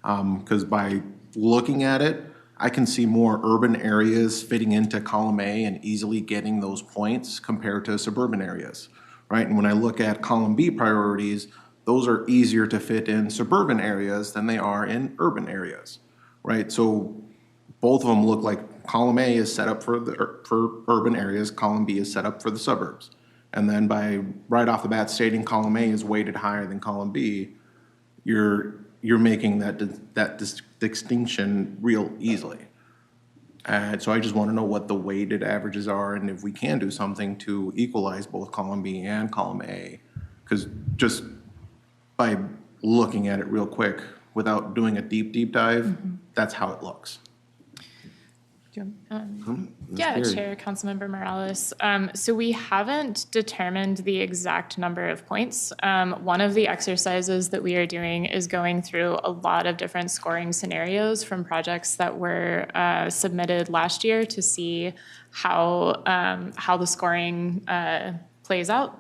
Because by looking at it, I can see more urban areas fitting into column A and easily getting those points compared to suburban areas, right? And when I look at column B priorities, those are easier to fit in suburban areas than they are in urban areas, right? So both of them look like column A is set up for urban areas, column B is set up for the suburbs. And then by right off the bat stating column A is weighted higher than column B, you're making that distinction real easily. And so I just want to know what the weighted averages are and if we can do something to equalize both column B and column A. Because just by looking at it real quick, without doing a deep dive, that's how it looks. Yeah, Chair, Councilmember Morales. So we haven't determined the exact number of points. One of the exercises that we are doing is going through a lot of different scoring scenarios from projects that were submitted last year to see how the scoring plays out.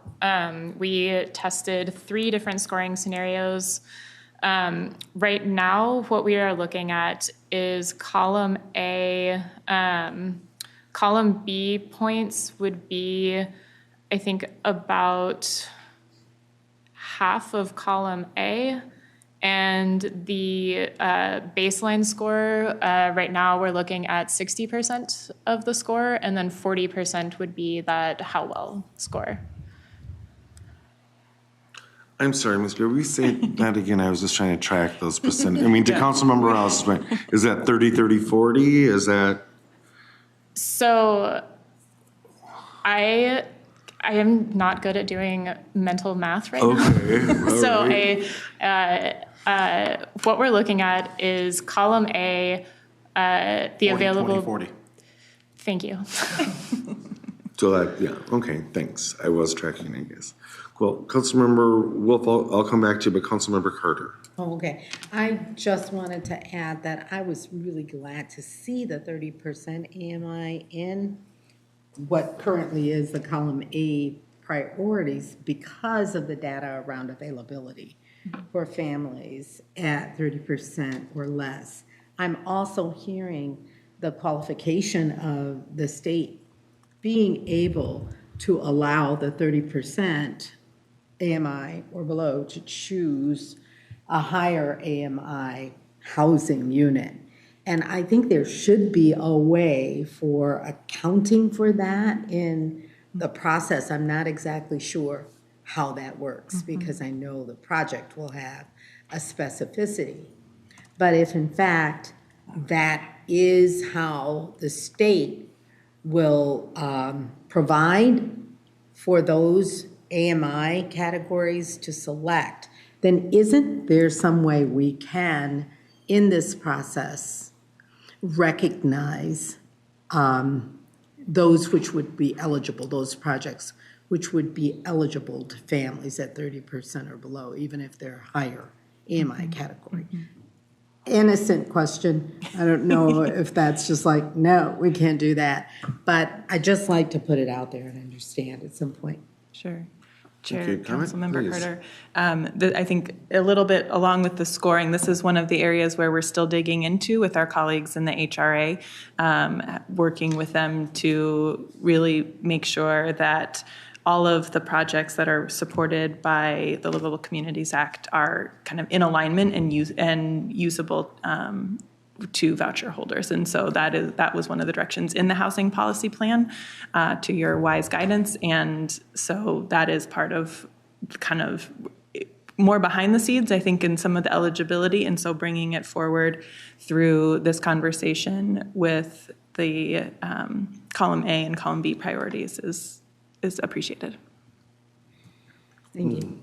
We tested 3 different scoring scenarios. Right now, what we are looking at is column A. Column B points would be, I think, about half of column A. And the baseline score, right now we're looking at 60% of the score, and then 40% would be that how well score. I'm sorry, Ms. Beer, we say that again, I was just trying to track those percent. I mean, to Councilmember Morales, is that 30, 30, 40? Is that? So I am not good at doing mental math right now. So what we're looking at is column A, the 40, available. 20, 40. Thank you. So that, yeah, okay, thanks. I was tracking, I guess. Well, Councilmember Wolf, I'll come back to you, but Councilmember Carter. Oh, okay. I just wanted to add that I was really glad to see the 30% AMI in what currently is the column A priorities because of the data around availability for families at 30% or less. I'm also hearing the qualification of the state being able to allow the 30% AMI or below to choose a higher AMI housing unit. And I think there should be a way for accounting for that in the process. I'm not exactly sure how that works because I know the project will have a specificity. But if in fact that is how the state will provide for those AMI categories to select, then isn't there some way we can, in this process, recognize those which would be eligible, those projects which would be eligible to families at 30% or below, even if they're higher AMI category? Innocent question. I don't know if that's just like, no, we can't do that. But I just like to put it out there and understand at some point. Sure. Chair, Okay, comment, Councilmember please. Carter. I think a little bit along with the scoring, this is one of the areas where we're still digging into with our colleagues in the HRA, working with them to really make sure that all of the projects that are supported by the Livable Communities Act are kind of in alignment and usable to voucher holders. And so that was one of the directions in the housing policy plan, to your wise guidance. And so that is part of kind of more behind the scenes, I think, in some of the eligibility. And so bringing it forward through this conversation with the column A and column B priorities is appreciated. Thank you.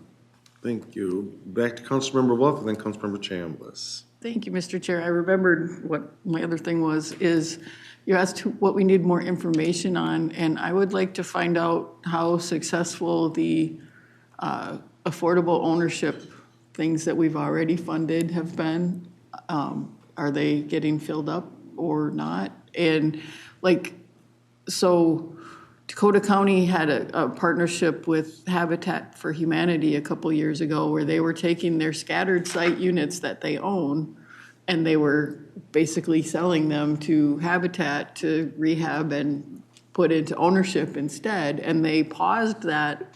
Thank you. Back to Councilmember Wolf and then Councilmember Chambliss. Thank you, Mr. Chair. I remembered what my other thing is you asked what we need more information on, and I would like to find out how successful the affordable ownership things that we've already funded have been. Are they getting filled up or not? And so Dakota County had a partnership with Habitat for Humanity a couple years ago where they were taking their scattered site units that they own and they were basically selling them to Habitat to rehab and put into ownership instead. And they paused that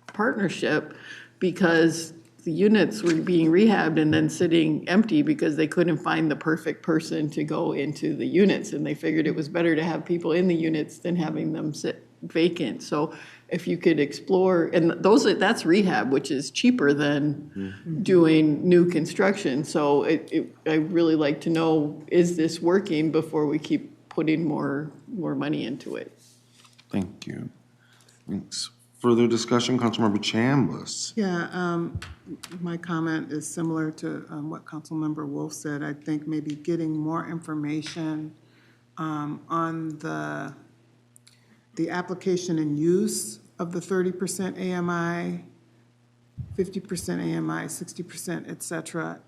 partnership because the units were being rehabbed and then sitting empty because they couldn't find the perfect person to go into the units. And they figured it was better to have people in the units than having them sit vacant. So if you could explore, and that's rehab, which is cheaper than doing new construction. So I really like to know, is this working before we keep putting more money into it. Thank you. Thanks. Further discussion, Councilmember Chambliss. Yeah, my comment is similar to what Councilmember Wolf said. I think maybe getting more information on the application and use of the 30% AMI, 50% AMI, 60%, et cetera,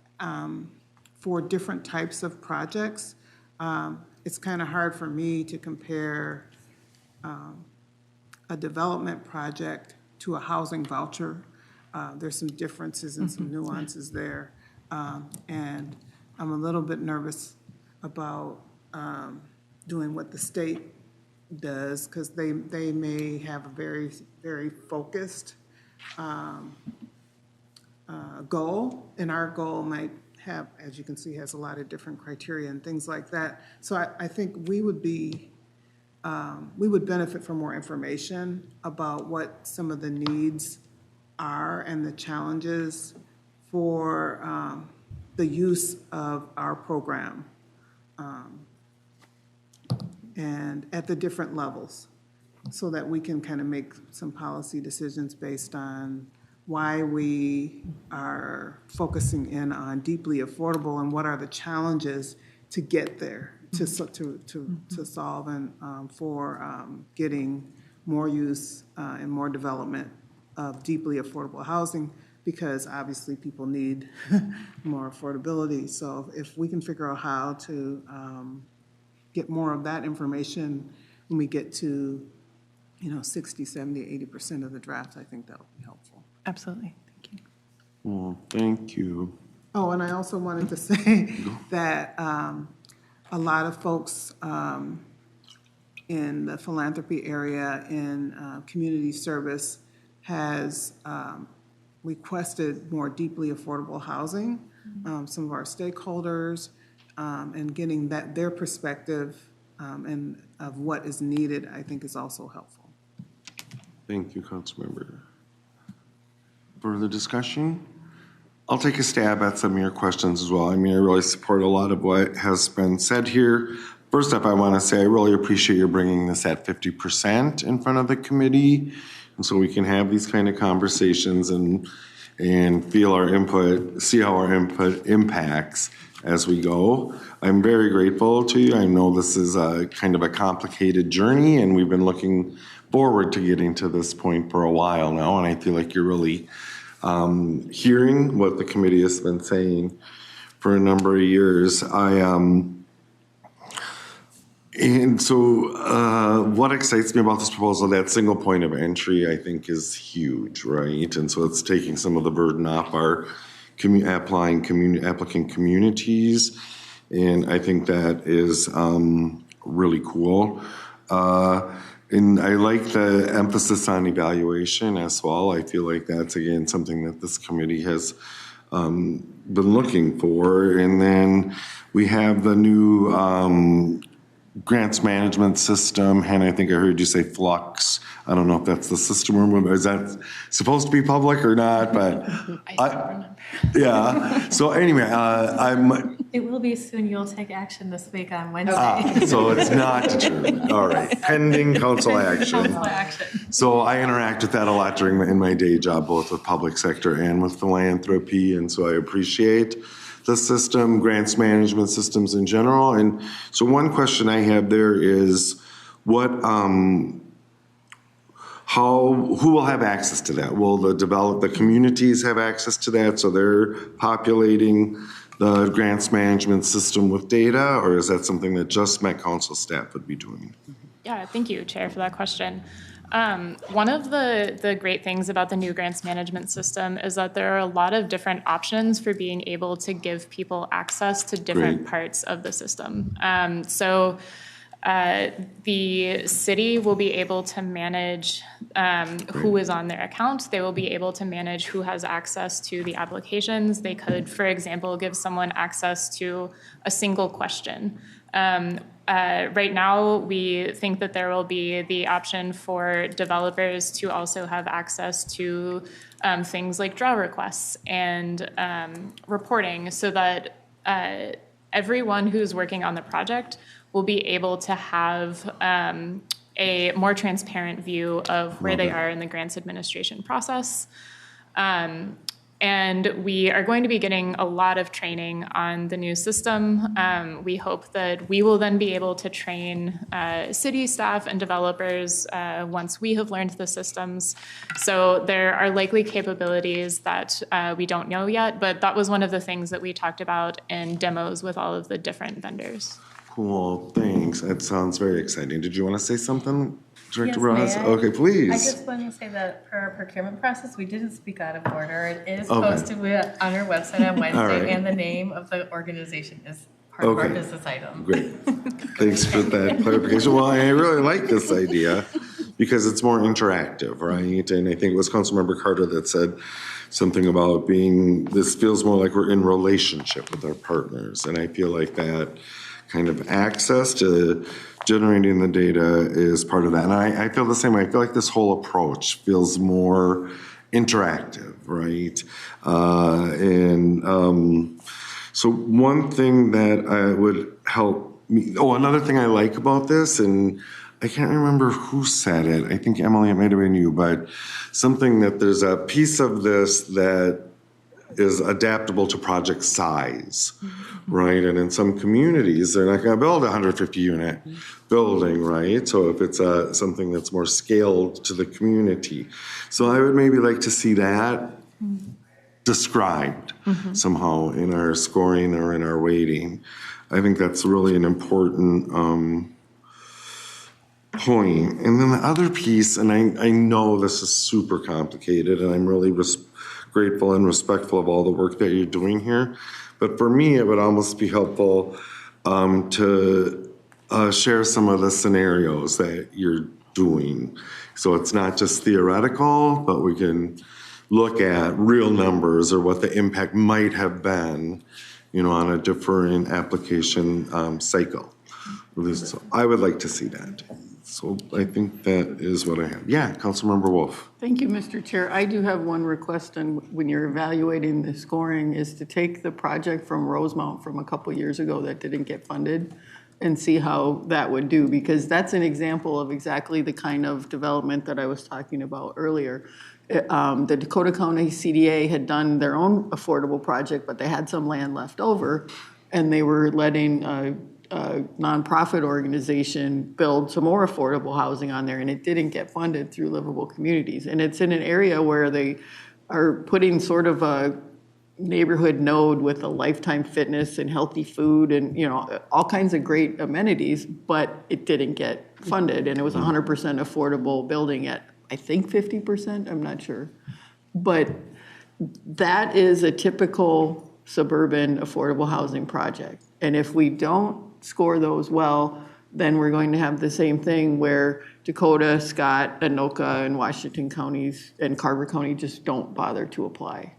for different types of projects. It's kind of hard for me to compare a development project to a housing voucher. There's some differences and some nuances there. And I'm a little bit nervous about doing what the state does, because they may have a very, very focused goal, and our goal might have, as you can see, has a lot of different criteria and things like that. So I think we would benefit from more information about what some of the needs are and the challenges for the use of our program, and at the different levels, so that we can kind of make some policy decisions based on why we are focusing in on deeply affordable and what are the challenges to get there, to solve and for getting more use and more development of deeply affordable housing, because obviously people need more affordability. So if we can figure out how to get more of that information when we get to 60, 70, 80% of the draft, I think that would be helpful. Absolutely. Thank you. Well, thank you. Oh, and I also wanted to say that a lot of folks in the philanthropy area in community service has requested more deeply affordable housing. Some of our stakeholders, and getting their perspective and of what is needed, I think, is also helpful. Thank you, Councilmember. Further discussion? I'll take a stab at some of your questions as well. I mean, I really support a lot of what has been said here. First up, I want to say I really appreciate you bringing this at 50% in front of the committee, and so we can have these kind of conversations and feel our input, see how our input impacts as we go. I'm very grateful to you. I know this is a kind of a complicated journey, and we've been looking forward to getting to this point for a while now, and I feel like you're really hearing what the committee has been saying for a number of years. And so what excites me about this proposal, that single point of entry, I think is huge, right? And so it's taking some of the burden off our applicant communities, and I think that is really cool. And I like the emphasis on evaluation as well. I feel like that's, again, something that this committee has been looking for. And then we have the new grants management system, and I think I heard you say Flux. I don't know if that's the system, or is that supposed to be public or not, but I don't remember. Yeah, so anyway, It will be soon. You'll take action this week on Wednesday. so it's not determined. All right, pending council action. Council action. So I interact with that a lot in my day job, both with public sector and with philanthropy, and so I appreciate the system, grants management systems in general. And so one question I have there is, who will have access to that? Will the communities have access to that, so they're populating the grants management system with data, or is that something that just Met Council staff would be doing? Yeah, thank you, Chair, for that question. One of the great things about the new grants management system is that there are a lot of different options for being able to give people access to different parts of the system. So the city will be able to manage who is on their account. They will be able to manage who has access to the applications. They could, for example, give someone access to a single question. Right now, we think that there will be the option for developers to also have access to things like draw requests and reporting, so that everyone who's working on the project will be able to have a more transparent view of where they are in the grants administration process. And we are going to be getting a lot of training on the new system. We hope that we will then be able to train city staff and developers once we have learned the systems. So there are likely capabilities that we don't know yet, but that was one of the things that we talked about in demos with all of the different vendors. Cool, thanks. That sounds very exciting. Did you want to say something, Director Yes, Ross? may I? Okay, please. I just want to say that for our procurement process, we didn't speak out of order. It is Okay. posted on our website on Wednesday, right. and the name of the organization is part of our Okay. business item. Great. Thanks for that clarification. Well, I really like this idea because it's more interactive, right? And I think it was Councilmember Carter that said something about this feels more like we're in relationship with our partners. And I feel like that kind of access to generating the data is part of that. And I feel the same way. I feel like this whole approach feels more interactive, right? So one thing that would help me, another thing I like about this, and I can't remember who said it, I think Emily, it might have been you, but something that there's a piece of this that is adaptable to project size, right? And in some communities, they're not gonna build a 150 unit building, right? So if it's something that's more scaled to the community. So I would maybe like to see that described somehow in our scoring or in our weighting. I think that's really an important point. And then the other piece, and I know this is super complicated, and I'm really grateful and respectful of all the work that you're doing here. But for me, it would almost be helpful to share some of the scenarios that you're doing. So it's not just theoretical, but we can look at real numbers or what the impact might have been, on a different application cycle. So I would like to see that. So I think that is what I have. Yeah, Councilmember Wolf. Thank you, Mr. Chair. I do have one request, and when you're evaluating the scoring, is to take the project from Rosemount from a couple years ago that didn't get funded and see how that would do, because that's an example of exactly the kind of development that I was talking about earlier. The Dakota County CDA had done their own affordable project, but they had some land left over, and they were letting a nonprofit organization build some more affordable housing on there, and it didn't get funded through Livable Communities. And it's in an area where they are putting sort of a neighborhood node with a Lifetime Fitness and healthy food and, all kinds of great amenities, but it didn't get funded. And it was 100% affordable building at, I think, 50%, I'm not sure. But that is a typical suburban affordable housing project. And if we don't score those well, then we're going to have the same thing where Dakota, Scott, Anoka, and Washington counties and Carver County just don't bother to apply.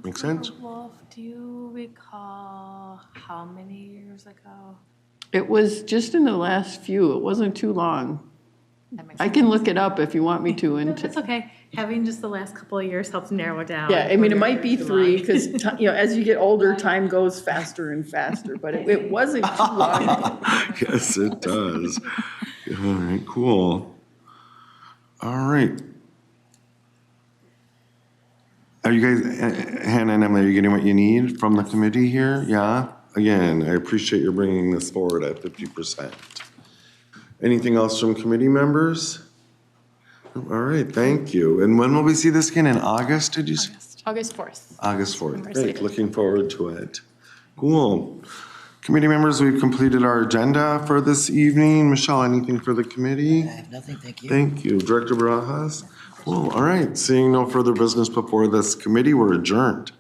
Make sense? Wolf, do you recall how many years ago? It was just in the last few. It wasn't too long. I can look it up if you want me to. No, it's okay. Having just the last couple of years helps narrow it down. Yeah, I mean, it might be Too 3 long. because, as you get older, time goes faster and faster, but it wasn't too long. Yes, it does. All right, cool. All right. Are you guys, Hannah and Emily, are you getting what you need from the committee here? Yeah? Again, I appreciate you bringing this forward at 50%. Anything else from committee members? All right, thank you. And when will we see this again? In August, did you say? August 4th. August 4th. Remember Great, city. looking forward to it. Cool. Committee members, we've completed our agenda for this evening. Michelle, anything for the committee? I have nothing, thank you. Thank you. Director Barajas? Cool, all right. Seeing no further business before this committee, we're adjourned.